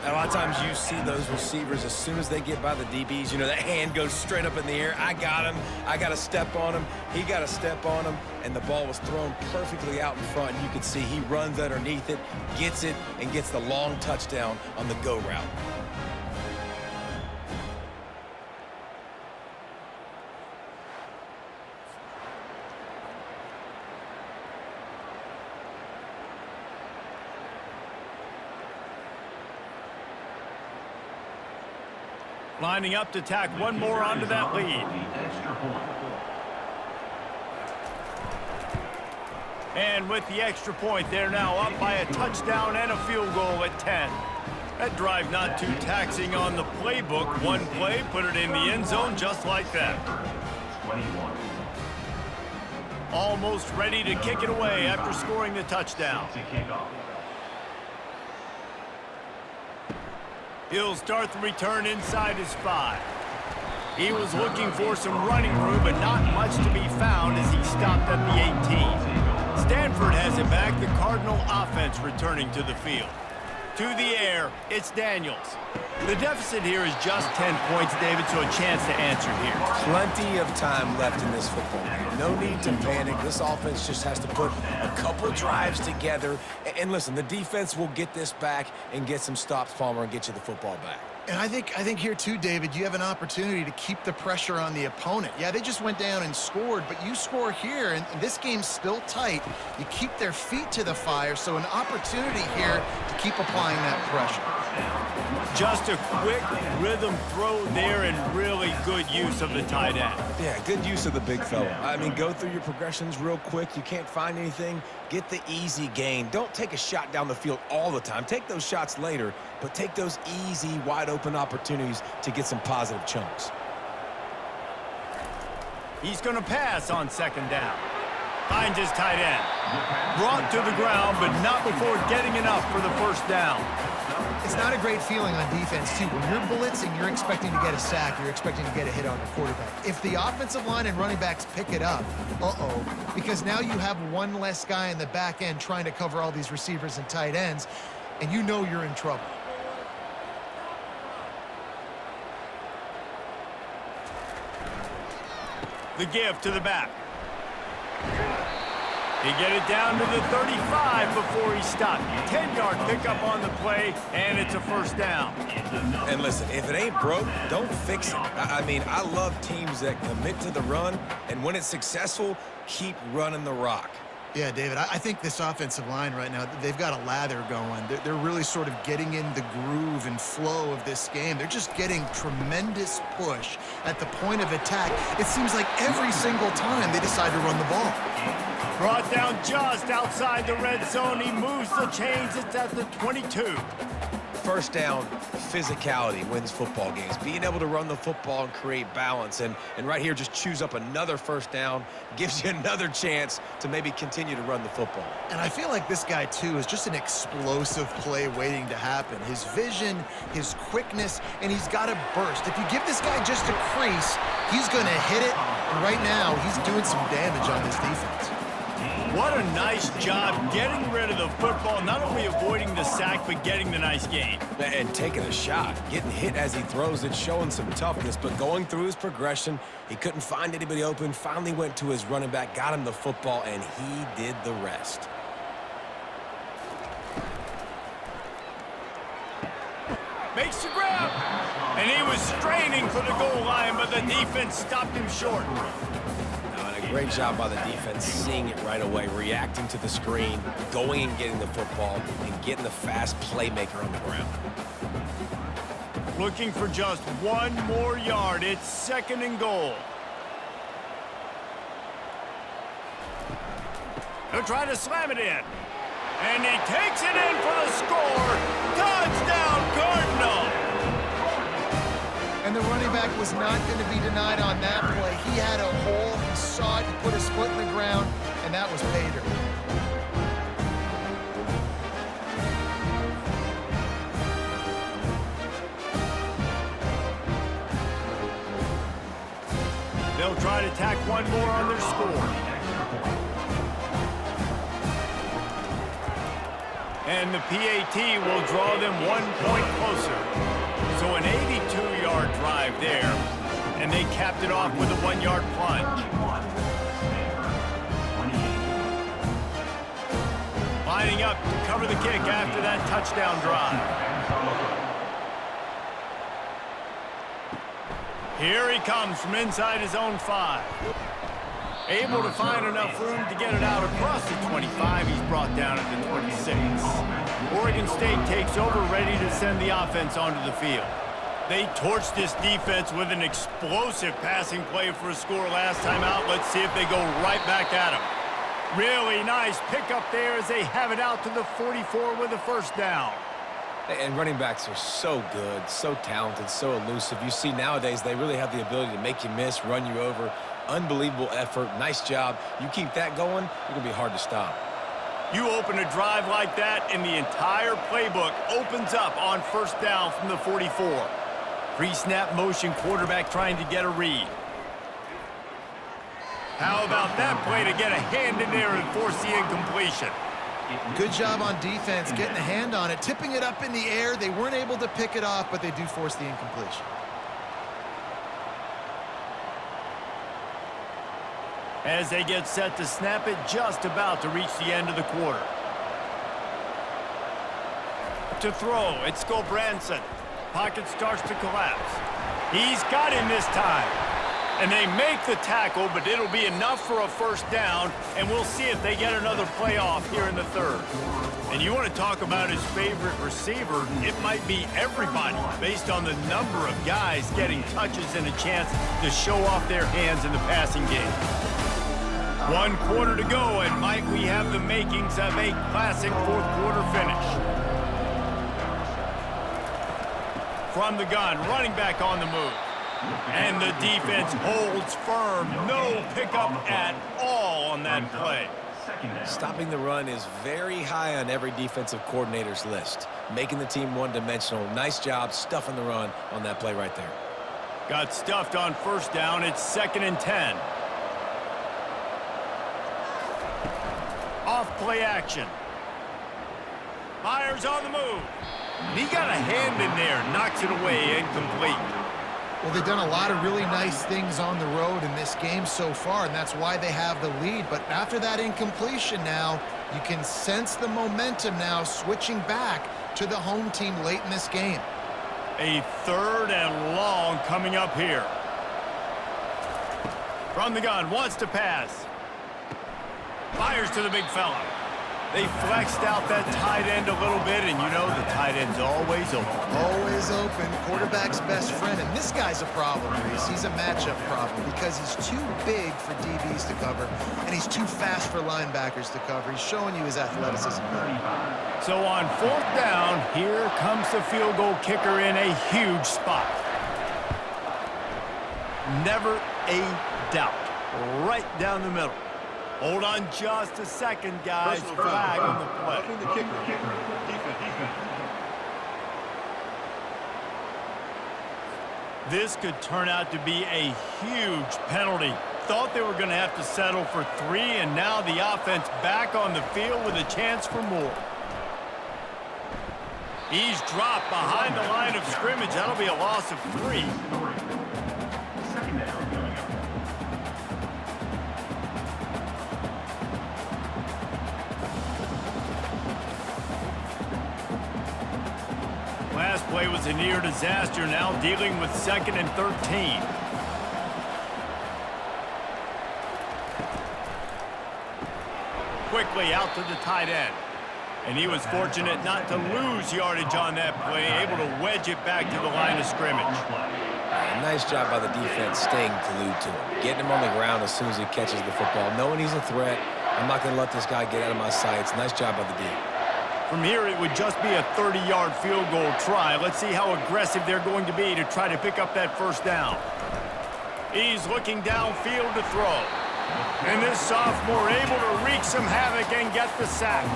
A lot of times you see those receivers, as soon as they get by the DBs, you know, that hand goes straight up in the air. I got him. I got to step on him. He got to step on him. And the ball was thrown perfectly out in front. And you can see he runs underneath it, gets it, and gets the long touchdown on the go route. Lining up to tack one more onto that lead. Extra point. And with the extra point, they're now up by a touchdown and a field goal at 10. That drive not too taxing on the playbook. One play, put it in the end zone just like that. 21. Almost ready to kick it away after scoring the touchdown. To kick off. He'll start the return inside his 5. He was looking for some running room, but not much to be found as he stopped at the 18. Stanford has it back, the Cardinal offense returning to the field. To the air, it's Daniels. The deficit here is just 10 points, David, so a chance to answer here. Plenty of time left in this football game. No need to panic. This offense just has to put a couple drives together. And listen, the defense will get this back and get some stops, Palmer, and get you the football back. And I think here too, David, you have an opportunity to keep the pressure on the opponent. Yeah, they just went down and scored, but you score here, and this game's still tight. You keep their feet to the fire, so an opportunity here to keep applying that pressure. Just a quick rhythm throw there and really good use of the tight end. Yeah, good use of the big fella. I mean, go through your progressions real quick. You can't find anything, get the easy gain. Don't take a shot down the field all the time. Take those shots later, but take those easy, wide-open opportunities to get some positive chunks. He's going to pass on second down. Finds his tight end. Brought to the ground, but not before getting enough for the first down. It's not a great feeling on defense, too. When you're blitzing, you're expecting to get a sack. You're expecting to get a hit on the quarterback. If the offensive line and running backs pick it up, because now you have one less guy in the back end trying to cover all these receivers and tight ends, and you know you're in trouble. The give to the back. He get it down to the 35 before he stopped. 10-yard pickup on the play, and it's a first down. And listen, if it ain't broke, don't fix it. I mean, I love teams that commit to the run, and when it's successful, keep running the rock. Yeah, David, I think this offensive line right now, they've got a lather going. They're really sort of getting in the groove and flow of this game. They're just getting tremendous push at the point of attack. It seems like every single time they decide to run the ball. Brought down just outside the red zone. He moves the chains. It's at the 22. First down, physicality wins football games. Being able to run the football and create balance. And right here, just choose up another first down, gives you another chance to maybe continue to run the football. And I feel like this guy, too, is just an explosive play waiting to happen. His vision, his quickness, and he's got a burst. If you give this guy just a crease, he's going to hit it. And right now, he's doing some damage on this defense. What a nice job getting rid of the football, not only avoiding the sack, but getting the nice gain. And taking a shot, getting hit as he throws it, showing some toughness, but going through his progression, he couldn't find anybody open, finally went to his running back, got him the football, and he did the rest. Makes the grab, and he was straining for the goal line, but the defense stopped him short. Great job by the defense, seeing it right away, reacting to the screen, going and getting the football, and getting the fast playmaker on the ground. Looking for just one more yard. It's second and goal. He'll try to slam it in. And he takes it in for the score. Touchdown, Cardinals! the running back was not going to be denied on that play. He had a hole, he saw it, he put his foot in the ground, and that was pay dirt. They'll try to tack one more on their score. And the PAT will draw them 1 point closer. So an 82-yard drive there, and they capped it off with a 1-yard plunge. Lining up to cover the kick after that touchdown drive. Here he comes from inside his own 5. Able to find enough room to get it out across the 25. He's brought down at the 26. Oregon State takes over, ready to send the offense onto the field. They torched this defense with an explosive passing play for a score last time out. Let's see if they go right back at him. Really nice pickup there as they have it out to the 44 with a first down. And running backs are so good, so talented, so elusive. You see nowadays they really have the ability to make you miss, run you over. Unbelievable effort. Nice job. You keep that going, you're going to be hard to stop. You open a drive like that, and the entire playbook opens up on first down from the 44. Pre-snap motion, quarterback trying to get a read. How about that play to get a hand in there and force the incompletion? Good job on defense, getting a hand on it, tipping it up in the air. They weren't able to pick it off, but they do force the incompletion. As they get set to snap it, just about to reach the end of the quarter. To throw, it's Branson. Pocket starts to collapse. He's got him this time. And they make the tackle, but it'll be enough for a first down, and we'll see if they get another playoff here in the third. And you want to talk about his favorite receiver, it might be everybody, based on the number of guys getting touches and a chance to show off their hands in the passing game. 1 quarter to go, and might we have the makings of a classic fourth quarter finish. From the gun, running back on the move. And the defense holds firm. No pickup at all on that play. Stopping the run is very high on every defensive coordinator's list. Making the team one-dimensional. Nice job stuffing the run on that play right there. Got stuffed on first down. It's 2nd and 10. Off play action. Myers on the move. He got a hand in there. Knocks it away, incomplete. Well, they've done a lot of really nice things on the road in this game so far, and that's why they have the lead. But after that incompletion now, you can sense the momentum now switching back to the home team late in this game. A 3rd and long coming up here. From the gun, wants to pass. Fires to the big fella. They flexed out that tight end a little bit, and you know the tight end's always open. Always open. Quarterback's best friend. And this guy's a problem, Reese. He's a matchup problem because he's too big for DBs to cover, and he's too fast for linebackers to cover. He's showing you his athleticism. So on 4th down, here comes the field goal kicker in a huge spot. Never a doubt. Right down the middle. Hold on just a second, guys. Flag on the play. This could turn out to be a huge penalty. Thought they were going to have to settle for 3, and now the offense back on the field with a chance for more. He's dropped behind the line of scrimmage. That'll be a loss of 3. Last play was a near disaster, now dealing with 2nd and 13. Quickly out to the tight end. And he was fortunate not to lose yardage on that play, able to wedge it back to the line of scrimmage. Nice job by the defense staying glued to him. Getting him on the ground as soon as he catches the football. Knowing he's a threat, I'm not going to let this guy get out of my sights. Nice job by the D. From here, it would just be a 30-yard field goal try. Let's see how aggressive they're going to be to try to pick up that first down. He's looking downfield to throw. And this sophomore able to wreak some havoc and get the sack.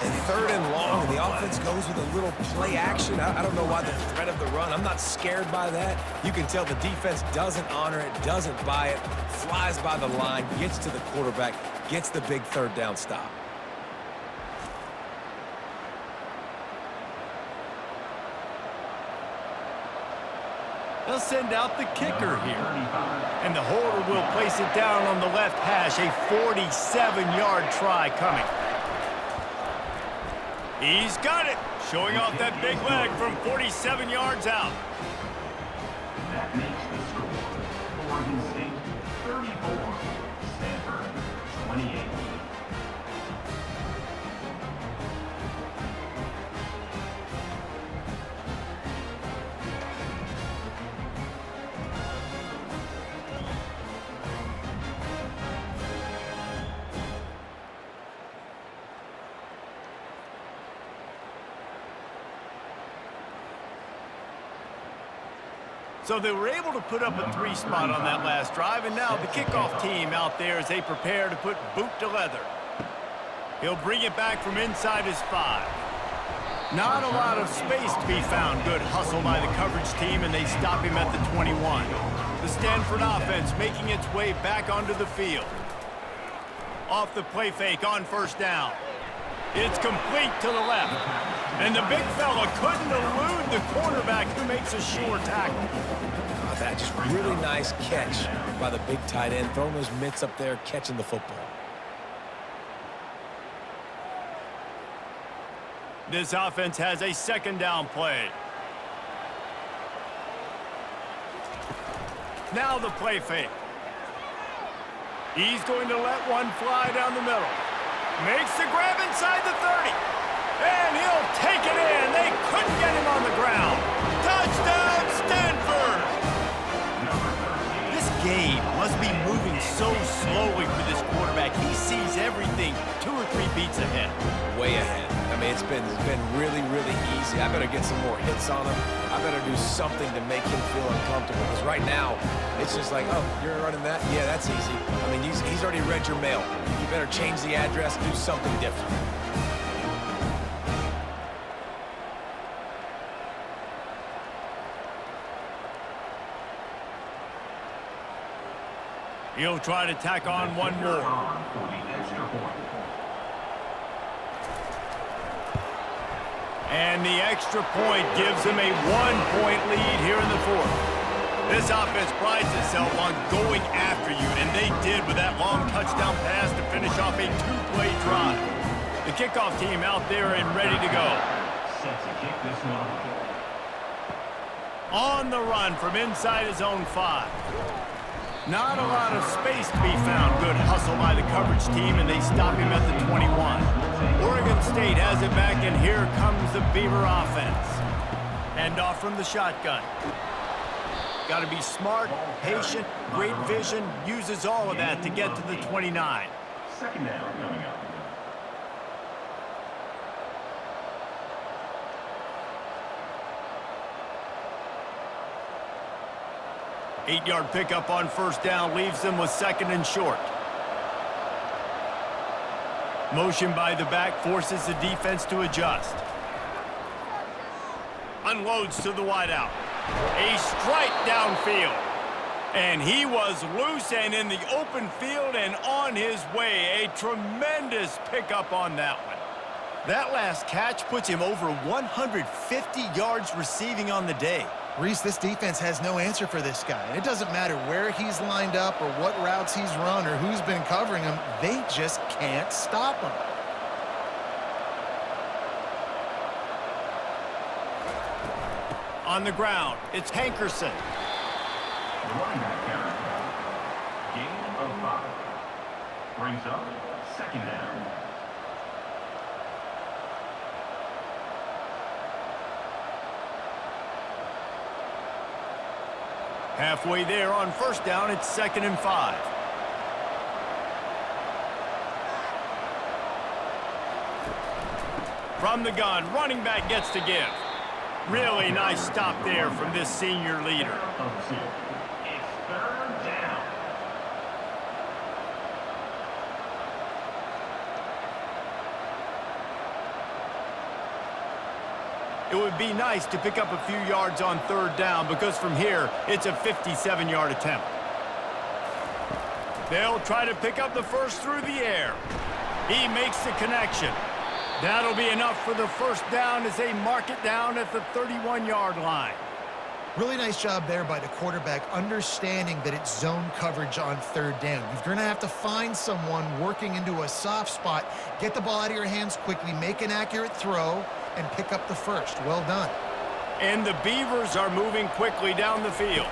And 3rd and long, and the offense goes with a little play action. I don't know why the threat of the run. I'm not scared by that. You can tell the defense doesn't honor it, doesn't buy it, flies by the line, gets to the quarterback, gets the big 3rd down stop. They'll send out the kicker here. And the holder will place it down on the left hash. A 47-yard try coming. He's got it. Showing off that big leg from 47 yards out. That makes the score. Oregon State 34, Stanford 28. So they were able to put up a 3 spot on that last drive, and now the kickoff team out there as they prepare to put boot to leather. He'll bring it back from inside his 5. Not a lot of space to be found. Good hustle by the coverage team, and they stop him at the 21. The Stanford offense making its way back onto the field. Off the play fake on first down. It's complete to the left. And the big fella couldn't elude the cornerback who makes a sure tackle. That just really nice catch by the big tight end, throwing those mitts up there, catching the football. This offense has a 2nd down play. Now the play fake. He's going to let one fly down the middle. Makes the grab inside the 30. And he'll take it in. They couldn't get him on the ground. Touchdown, Stanford! This game must be moving so slowly for this quarterback. He sees everything 2 or 3 beats ahead. Way ahead. I mean, it's been really, really easy. I better get some more hits on him. I better do something to make him feel uncomfortable. Because right now, it's just like, oh, you're running that? Yeah, that's easy. I mean, he's already read your mail. You better change the address, do something different. He'll try to tack on one more. And the extra point gives him a 1-point lead here in the 4th. This offense prides itself on going after you, and they did with that long touchdown pass to finish off a 2-play drive. The kickoff team out there and ready to go. Set to kick this one. On the run from inside his own 5. Not a lot of space to be found. Good hustle by the coverage team, and they stop him at the 21. Oregon State has it back, and here comes the Beaver offense. Hand off from the shotgun. Got to be smart, patient, great vision. Uses all of that to get to the 29. 2nd down coming up. Eight-yard pickup on first down leaves them with 2nd and short. Motion by the back forces the defense to adjust. Unloads to the wideout. A strike downfield. And he was loose and in the open field and on his way. A tremendous pickup on that one. That last catch puts him over 150 yards receiving on the day. Reese, this defense has no answer for this guy. And it doesn't matter where he's lined up or what routes he's run or who's been covering him. They just can't stop him. On the ground, it's Hankerson. Running back carry. Gain of 5. Brings up 2nd down. Halfway there on first down, it's 2nd and 5. From the gun, running back gets to give. Really nice stop there from this senior leader. It's third down. It would be nice to pick up a few yards on third down because from here, it's a 57-yard attempt. They'll try to pick up the first through the air. He makes the connection. That'll be enough for the first down as they mark it down at the 31-yard line. Really nice job there by the quarterback, understanding that it's zone coverage on third down. You're going to have to find someone working into a soft spot, get the ball out of your hands quickly, make an accurate throw, and pick up the first. Well done. And the Beavers are moving quickly down the field.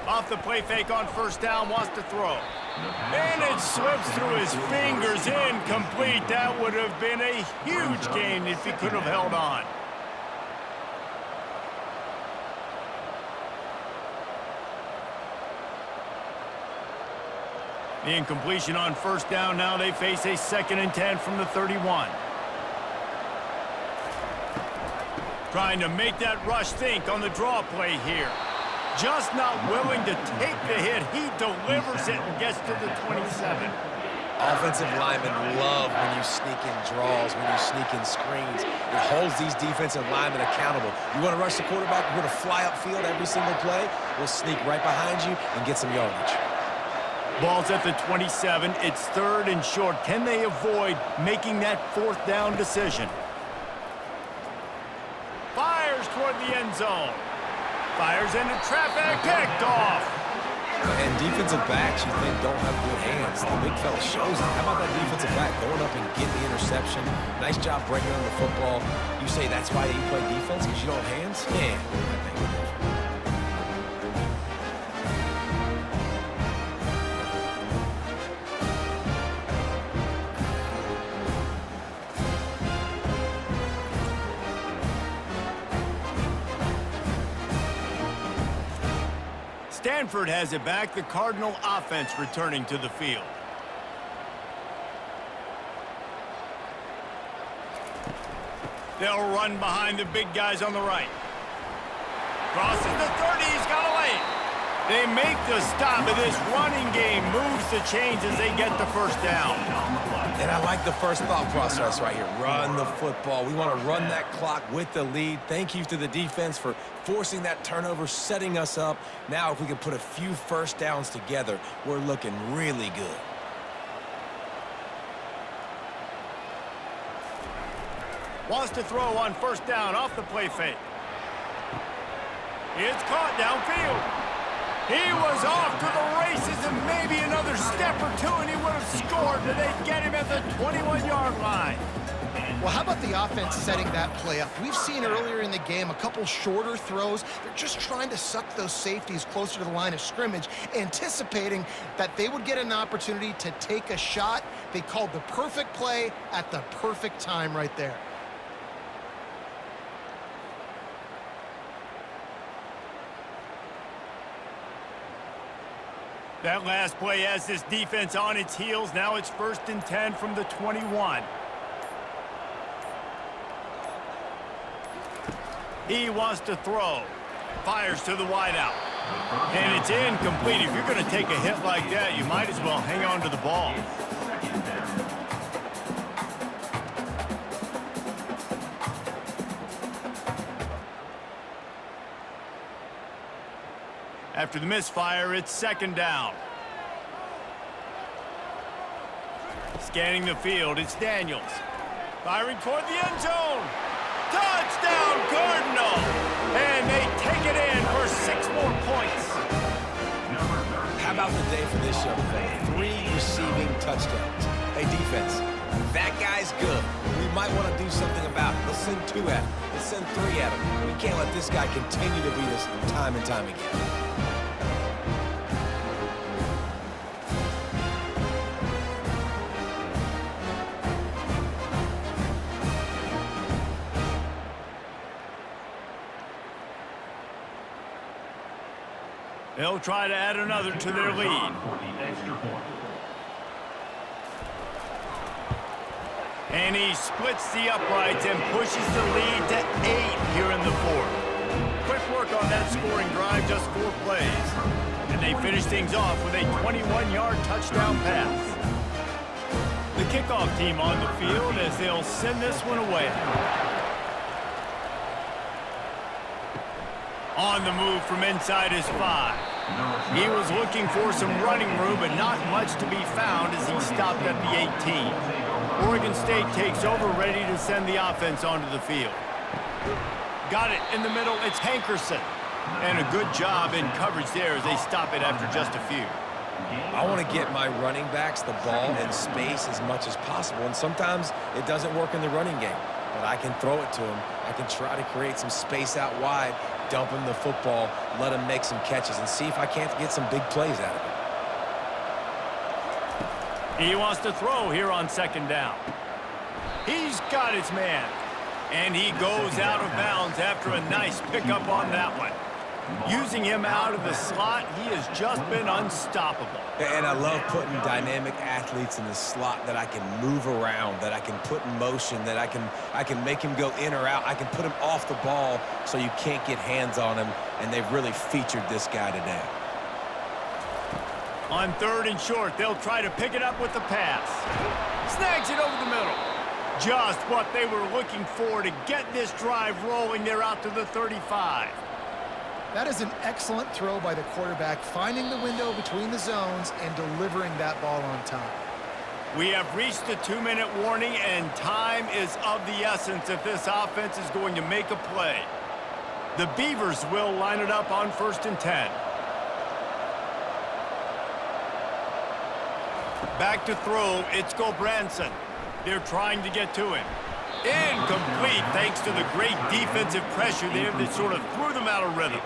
Off the play fake on first down, wants to throw. And it slips through his fingers, incomplete. That would have been a huge gain if he could have held on. The incompletion on first down. Now they face a 2nd and 10 from the 31. Trying to make that rush think on the draw play here. Just not willing to take the hit. He delivers it and gets to the 27. Offensive linemen love when you sneak in draws, when you sneak in screens. It holds these defensive linemen accountable. You want to rush the quarterback, you want to fly upfield every single play, we'll sneak right behind you and get some yardage. Ball's at the 27. It's 3rd and short. Can they avoid making that 4th down decision? Fires toward the end zone. Fires into traffic, picked off. And defensive backs you think don't have good hands. The big fella shows it. How about that defensive back going up and getting the interception? Nice job breaking on the football. You say that's why you play defense, because you don't have hands? Man, I think we're different. Stanford has it back. The Cardinal offense returning to the field. They'll run behind the big guys on the right. Crosses the 30. He's got a lane. They make the stop, and this running game moves the chains as they get the first down. And I like the first thought process right here. Run the football. We want to run that clock with the lead. Thank you to the defense for forcing that turnover, setting us up. Now, if we can put a few first downs together, we're looking really good. Wants to throw on first down off the play fake. It's caught downfield. He was off to the races and maybe another step or two and he would have scored, but they get him at the 21-yard line. Well, how about the offense setting that play up? We've seen earlier in the game a couple shorter throws. They're just trying to suck those safeties closer to the line of scrimmage, anticipating that they would get an opportunity to take a shot. They called the perfect play at the perfect time right there. That last play has this defense on its heels. Now it's 1st and 10 from the 21. He wants to throw. Fires to the wideout. And it's incomplete. If you're going to take a hit like that, you might as well hang on to the ball. After the misfire, it's 2nd down. Scanning the field, it's Daniels. Firing toward the end zone. Touchdown, Cardinal! And they take it in for 6 more points. How about the day for this young fella? 3 receiving touchdowns. Hey, defense, that guy's good. We might want to do something about it. Let's send 2 at him. Let's send 3 at him. We can't let this guy continue to beat us time and time again. They'll try to add another to their lead. And he splits the uprights and pushes the lead to 8 here in the fourth. Quick work on that scoring drive, just 4 plays. And they finish things off with a 21-yard touchdown pass. The kickoff team on the field as they'll send this one away. On the move from inside his 5. He was looking for some running room, but not much to be found as he stopped at the 18. Oregon State takes over, ready to send the offense onto the field. Got it in the middle. It's Hankerson. And a good job in coverage there as they stop it after just a few. I want to get my running backs the ball in space as much as possible, and sometimes it doesn't work in the running game. But I can throw it to him. I can try to create some space out wide, dump him the football, let him make some catches, and see if I can't get some big plays out of it. He wants to throw here on 2nd down. He's got his man. And he goes out of bounds after a nice pickup on that one. Using him out of the slot, he has just been unstoppable. And I love putting dynamic athletes in the slot that I can move around, that I can put in motion, that I can make him go in or out. I can put him off the ball so you can't get hands on him, and they've really featured this guy today. On 3rd and short, they'll try to pick it up with the pass. Snags it over the middle. Just what they were looking for to get this drive rolling. They're out to the 35. That is an excellent throw by the quarterback, finding the window between the zones and delivering that ball on time. We have reached the 2-minute warning, and time is of the essence if this offense is going to make a play. The Beavers will line it up on 1st and 10. Back to throw, it's Gulbranson. They're trying to get to him. Incomplete thanks to the great defensive pressure there that sort of threw them out of rhythm.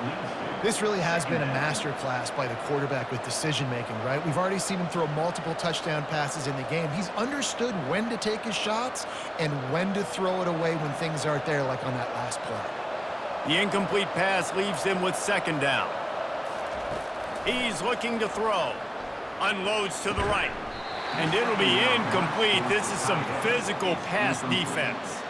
This really has been a masterclass by the quarterback with decision-making, right? We've already seen him throw multiple touchdown passes in the game. He's understood when to take his shots and when to throw it away when things aren't there, like on that last play. The incomplete pass leaves them with 2nd down. He's looking to throw. Unloads to the right. And it'll be incomplete. This is some physical pass defense.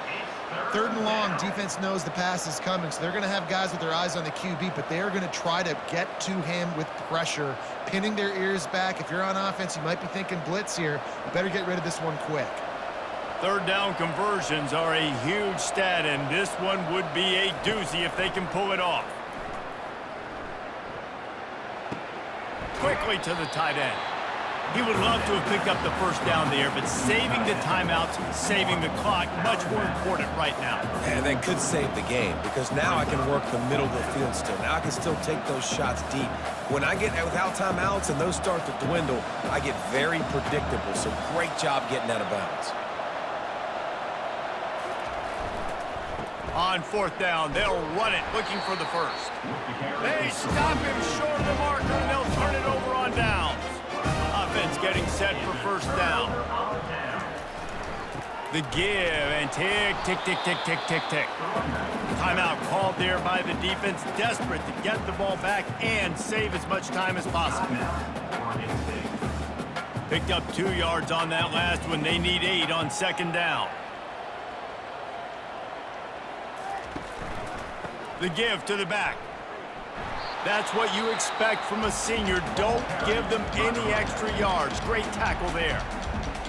3rd and long, defense knows the pass is coming, so they're going to have guys with their eyes on the QB, but they are going to try to get to him with pressure, pinning their ears back. If you're on offense, you might be thinking blitz here. You better get rid of this one quick. 3rd down conversions are a huge stat, and this one would be a doozy if they can pull it off. Quickly to the tight end. He would love to have picked up the 1st down there, but saving the timeouts, saving the clock, much more important right now. And that could save the game, because now I can work the middle of the field still. Now I can still take those shots deep. When I get without timeouts and those start to dwindle, I get very predictable. So great job getting out of bounds. On 4th down, they'll run it, looking for the 1st. They stop him short of the marker, and they'll turn it over on downs. Offense getting set for 1st down. The give, and tick, tick, tick, tick, tick, tick, tick. Timeout called there by the defense, desperate to get the ball back and save as much time as possible. Picked up 2 yards on that last one. They need 8 on 2nd down. The give to the back. That's what you expect from a senior. Don't give them any extra yards. Great tackle there.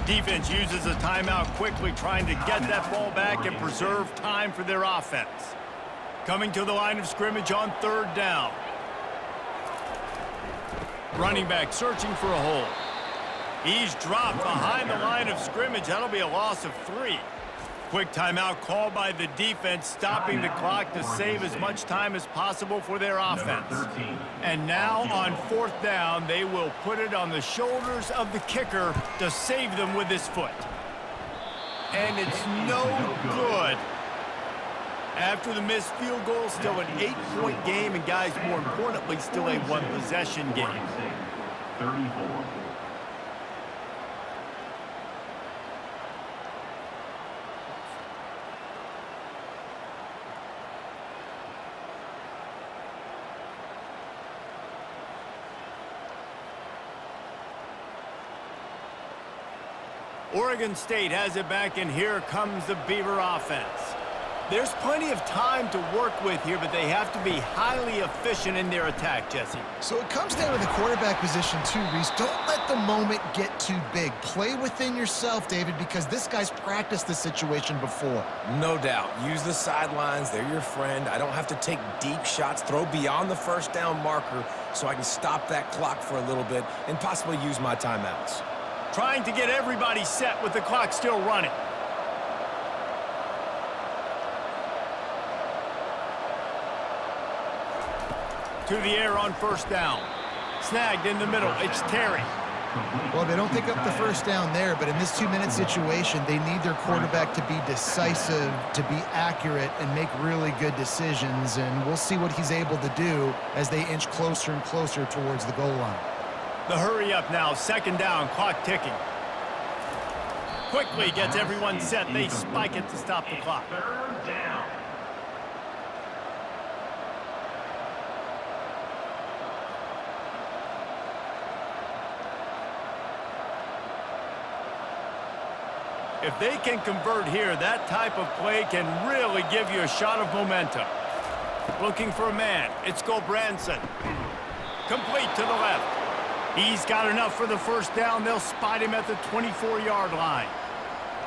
Defense uses a timeout quickly, trying to get that ball back and preserve time for their offense. Coming to the line of scrimmage on 3rd down. Running back searching for a hole. He's dropped behind the line of scrimmage. That'll be a loss of 3. Quick timeout called by the defense, stopping the clock to save as much time as possible for their offense. And now on 4th down, they will put it on the shoulders of the kicker to save them with his foot. And it's no good. After the missed field goal, still an 8-point game, and guys, more importantly, still a 1-possession game. 34. Oregon State has it back, and here comes the Beaver offense. There's plenty of time to work with here, but they have to be highly efficient in their attack, Jesse. So it comes down to the quarterback position too, Reese. Don't let the moment get too big. Play within yourself, David, because this guy's practiced this situation before. No doubt. Use the sidelines. They're your friend. I don't have to take deep shots. Throw beyond the first down marker so I can stop that clock for a little bit and possibly use my timeouts. Trying to get everybody set with the clock still running. To the air on first down. Snagged in the middle. It's Terry. Well, they don't pick up the first down there, but in this 2-minute situation, they need their quarterback to be decisive, to be accurate, and make really good decisions. And we'll see what he's able to do as they inch closer and closer towards the goal line. The hurry up now. Second down. Clock ticking. Quickly gets everyone set. They spike it to stop the clock. Third down. If they can convert here, that type of play can really give you a shot of momentum. Looking for a man. It's Gulbranson. Complete to the left. He's got enough for the first down. They'll spot him at the 24-yard line.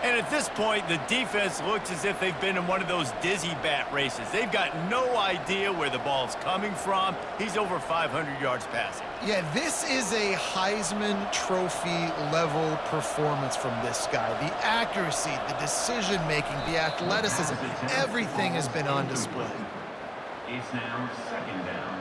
And at this point, the defense looks as if they've been in one of those dizzy bat races. They've got no idea where the ball's coming from. He's over 500 yards passing. Yeah, this is a Heisman Trophy level performance from this guy. The accuracy, the decision-making, the athleticism, everything has been on display. It's now second down.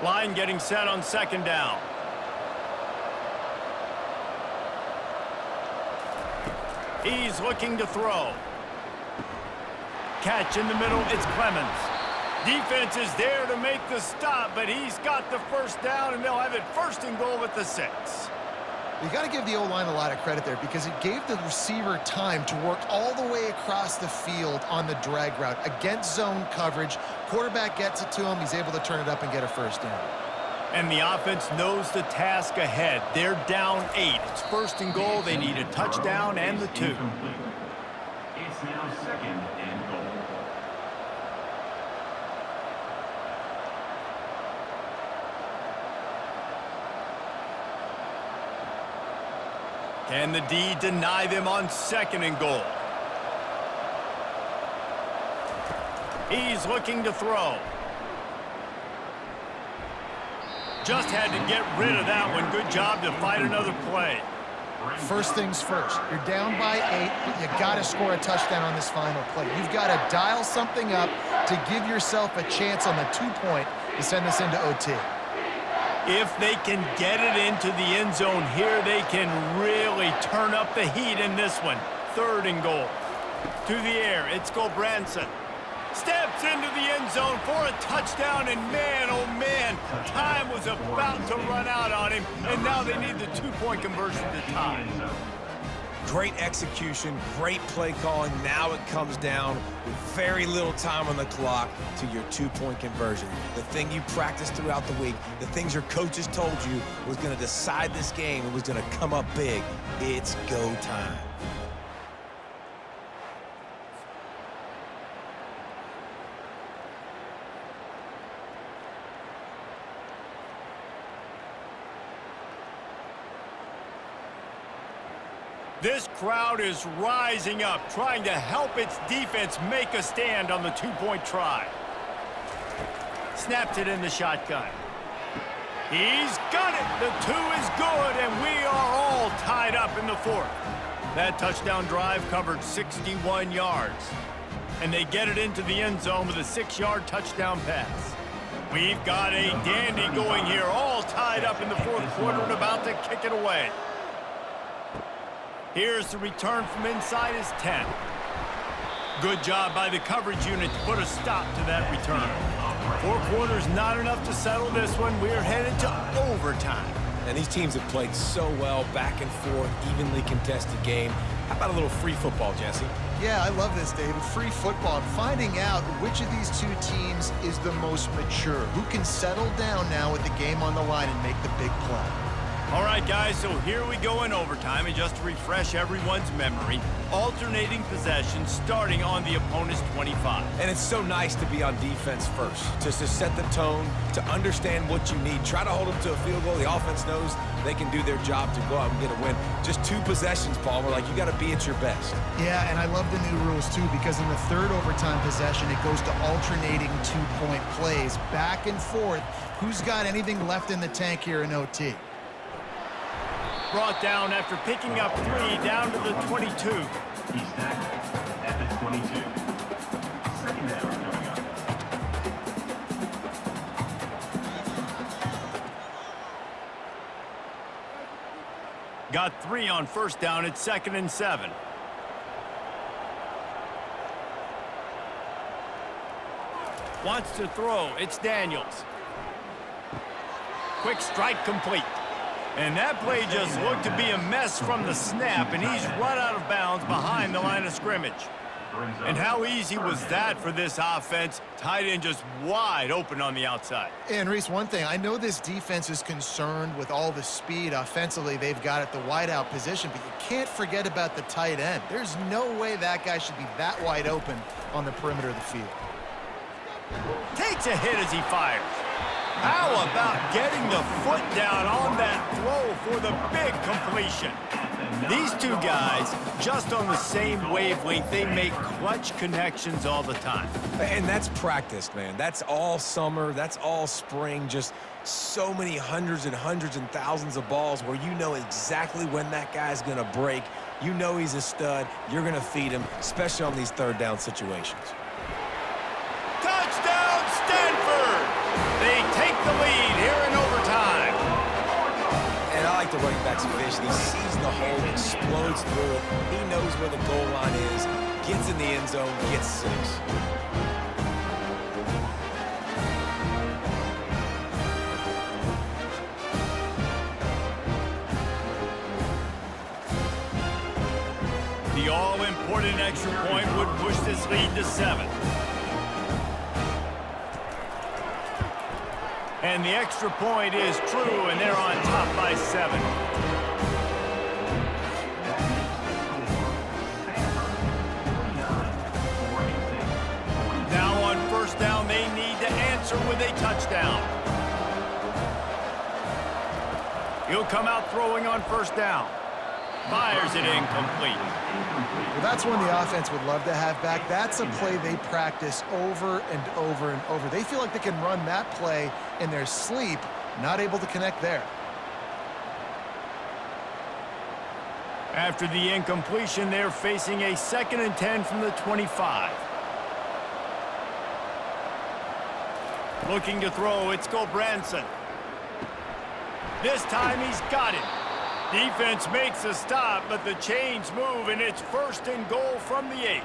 Line getting set on second down. He's looking to throw. Catch in the middle, it's Clemens. Defense is there to make the stop, but he's got the first down, and they'll have it first and goal at the 6. You got to give the O-line a lot of credit there because it gave the receiver time to work all the way across the field on the drag route against zone coverage. Quarterback gets it to him. He's able to turn it up and get a first down. And the offense knows the task ahead. They're down 8. It's first and goal. They need a touchdown and the 2. Incomplete. It's now second and goal. Can the D deny them on second and goal? He's looking to throw. Just had to get rid of that one. Good job to fight another play. First things first. You're down by 8, but you got to score a touchdown on this final play. You've got to dial something up to give yourself a chance on the 2-point to send this into OT. If they can get it into the end zone here, they can really turn up the heat in this one. Third and goal. To the air, it's Gulbranson. Steps into the end zone for a touchdown, and man, oh man, time was about to run out on him, and now they need the 2-point conversion to tie. Great execution, great play calling. Now it comes down with very little time on the clock to your 2-point conversion. The thing you practiced throughout the week, the things your coaches told you was going to decide this game and was going to come up big. It's go time. This crowd is rising up, trying to help its defense make a stand on the 2-point try. Snapped it in the shotgun. He's got it. The 2 is good, and we are all tied up in the 4th. That touchdown drive covered 61 yards. And they get it into the end zone with a 6-yard touchdown pass. We've got a dandy going here, all tied up in the 4th quarter and about to kick it away. Here's the return from inside his 10. Good job by the coverage unit to put a stop to that return. 4 quarters not enough to settle this one. We're headed to overtime. And these teams have played so well, back and forth, evenly contested game. How about a little free football, Jesse? Yeah, I love this, David. Free football. Finding out which of these two teams is the most mature. Who can settle down now with the game on the line and make the big play. All right, guys, so here we go in overtime, and just to refresh everyone's memory, alternating possessions starting on the opponent's 25. And it's so nice to be on defense first, just to set the tone, to understand what you need. Try to hold them to a field goal. The offense knows they can do their job to go out and get a win. Just 2 possessions, Paul. We're like, you got to be at your best. Yeah, and I love the new rules, too, because in the third overtime possession, it goes to alternating 2-point plays, back and forth. Who's got anything left in the tank here in OT? Brought down after picking up 3 down to the 22. He's tackled at the 22. Second down coming up. Got 3 on first down. It's 2nd and 7. Wants to throw. It's Daniels. Quick strike complete. And that play just looked to be a mess from the snap, and he's run out of bounds behind the line of scrimmage. And how easy was that for this offense? Tight end just wide open on the outside. And, Reese, one thing, I know this defense is concerned with all the speed offensively they've got at the wideout position, but you can't forget about the tight end. There's no way that guy should be that wide open on the perimeter of the field. Takes a hit as he fires. How about getting the foot down on that throw for the big completion? These two guys, just on the same wavelength, they make clutch connections all the time. And that's practice, man. That's all summer. That's all spring. Just so many hundreds and thousands of balls where you know exactly when that guy's going to break. You know he's a stud. You're going to feed him, especially on these third down situations. Touchdown, Stanford! They take the lead here in overtime. And I like the running back's vision. He sees the hole, explodes through it. He knows where the goal line is, gets in the end zone, gets 6. The all-important extra point would push this lead to 7. And the extra point is true, and they're on top by 7. Now on first down, they need to answer with a touchdown. He'll come out throwing on first down. Fires it incomplete. Well, that's one the offense would love to have back. That's a play they practice over and over and over. They feel like they can run that play in their sleep, not able to connect there. After the incompletion, they're facing a 2nd and 10 from the 25. Looking to throw, it's Gulbranson. This time he's got it. Defense makes a stop, but the chains move, and it's 1st and goal from the 8.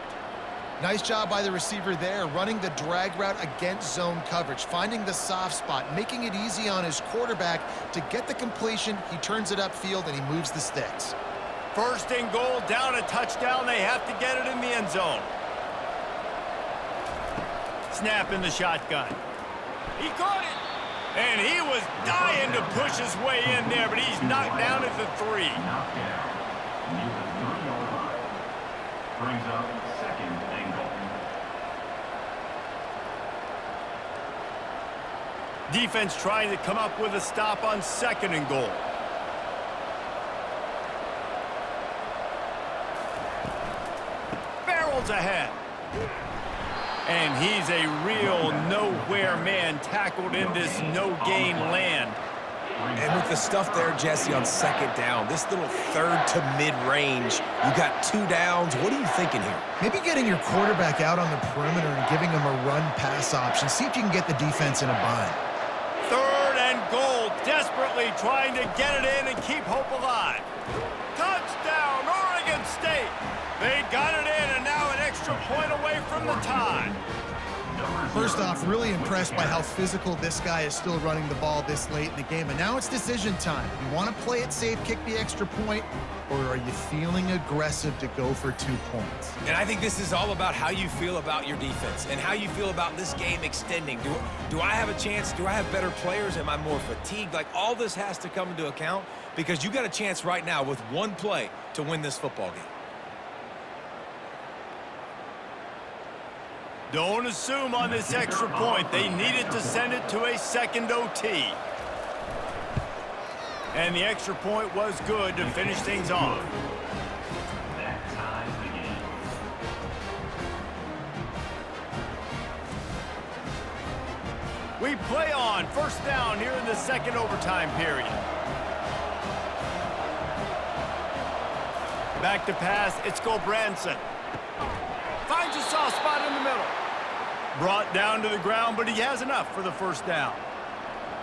Nice job by the receiver there, running the drag route against zone coverage, finding the soft spot, making it easy on his quarterback to get the completion. He turns it upfield, and he moves the sticks. 1st and goal, down a touchdown. They have to get it in the end zone. Snap in the shotgun. He caught it. And he was dying to push his way in there, but he's knocked down at the 3. Knocked down. Near the 3-yard line. Brings up 2nd and goal. Defense trying to come up with a stop on 2nd and goal. Barrels ahead. And he's a real nowhere man tackled in this no-gain land. And with the stuff there, Jesse, on 2nd down, this little 3rd to mid-range, you got 2 downs. What are you thinking here? Maybe getting your quarterback out on the perimeter and giving him a run-pass option. See if you can get the defense in a bind. 3rd and goal, desperately trying to get it in and keep hope alive. Touchdown, Oregon State! They got it in, and now an extra point away from the tie. First off, really impressed by how physical this guy is still running the ball this late in the game. And now it's decision time. You want to play it safe, kick the extra point, or are you feeling aggressive to go for 2 points? And I think this is all about how you feel about your defense and how you feel about this game extending. Do I have a chance? Do I have better players? Am I more fatigued? Like, all this has to come into account because you got a chance right now with one play to win this football game. Don't assume on this extra point. They needed to send it to a second OT. And the extra point was good to finish things off. That ties the game. We play on first down here in the second overtime period. Back to pass, it's Branson. Finds a soft spot in the middle. Brought down to the ground, but he has enough for the first down.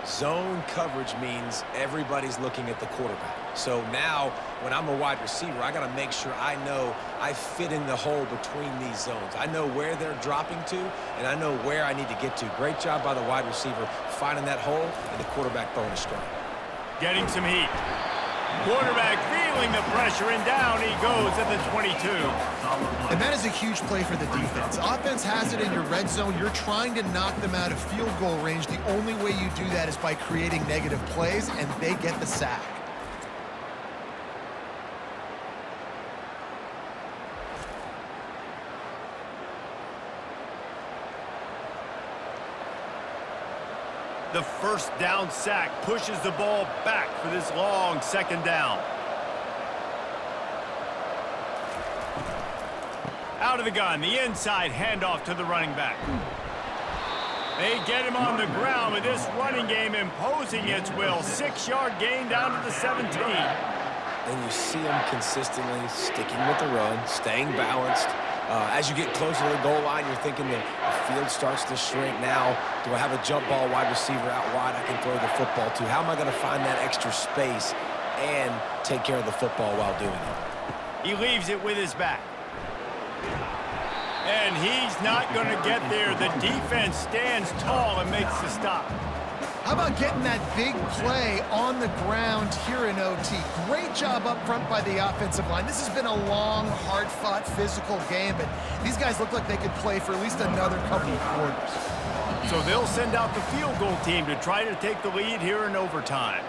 Zone coverage means everybody's looking at the quarterback. So now, when I'm a wide receiver, I got to make sure I know I fit in the hole between these zones. I know where they're dropping to, and I know where I need to get to. Great job by the wide receiver finding that hole, and the quarterback throwing a strike. Getting some heat. Quarterback feeling the pressure, and down he goes at the 22. And that is a huge play for the defense. Offense has it in your red zone. You're trying to knock them out of field goal range. The only way you do that is by creating negative plays, and they get the sack. The first down sack pushes the ball back for this long second down. Out of the gun, the inside handoff to the running back. They get him on the ground with this running game imposing its will. 6-yard gain down to the 17. And you see them consistently sticking with the run, staying balanced. As you get closer to the goal line, you're thinking the field starts to shrink. Now, do I have a jump ball wide receiver out wide I can throw the football to? How am I going to find that extra space and take care of the football while doing it? He leaves it with his back. And he's not going to get there. The defense stands tall and makes the stop. How about getting that big play on the ground here in OT? Great job up front by the offensive line. This has been a long, hard-fought, physical game, but these guys look like they could play for at least another couple of quarters. So they'll send out the field goal team to try to take the lead here in overtime.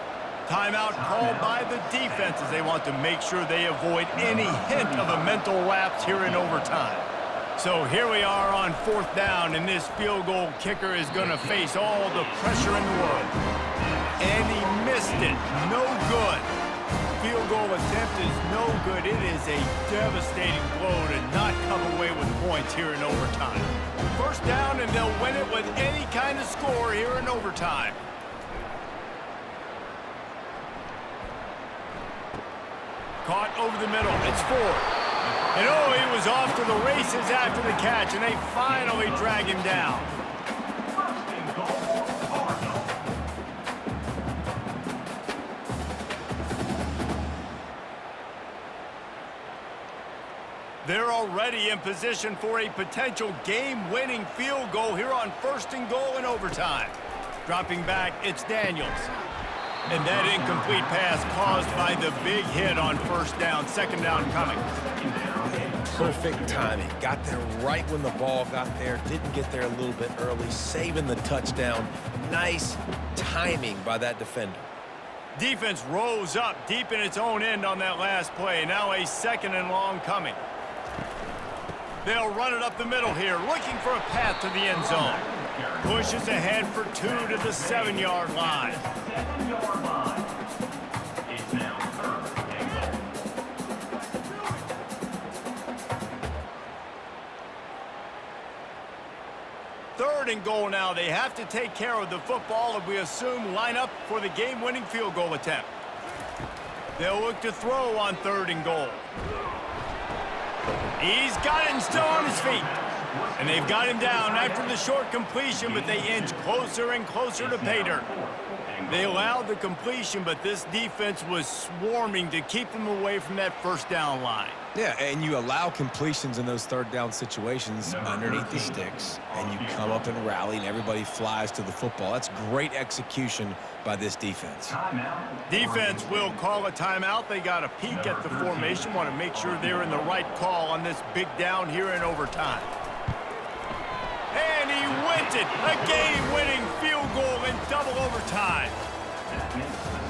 Timeout called by the defense as they want to make sure they avoid any hint of a mental lapse here in overtime. So here we are on fourth down, and this field goal kicker is going to face all the pressure in the world. And he missed it. No good. Field goal attempt is no good. It is a devastating blow to not come away with points here in overtime. First down, and they'll win it with any kind of score here in overtime. Caught over the middle. It's Ford. And oh, he was off to the races after the catch, and they finally drag him down. They're already in position for a potential game-winning field goal here on first and goal in overtime. Dropping back, it's Daniels. And that incomplete pass caused by the big hit on first down. Second down coming. Perfect timing. Got there right when the ball got there. Didn't get there a little bit early. Saving the touchdown. Nice timing by that defender. Defense rose up deep in its own end on that last play. Now a second and long coming. They'll run it up the middle here, looking for a path to the end zone. Pushes ahead for 2 to the 7-yard line. 7-yard line. It's now third and goal. Third and goal now. They have to take care of the football, and we assume line up for the game-winning field goal attempt. They'll look to throw on third and goal. He's got it and still on his feet. And they've got him down after the short completion, but they inch closer and closer to pay dirt. They allowed the completion, but this defense was swarming to keep them away from that first down line. Yeah, and you allow completions in those third down situations underneath the sticks, and you come up and rally, and everybody flies to the football. That's great execution by this defense. Defense will call a timeout. They got a peek at the formation, want to make sure they're in the right call on this big down here in overtime. And he wins it, a game-winning field goal in double overtime. That makes the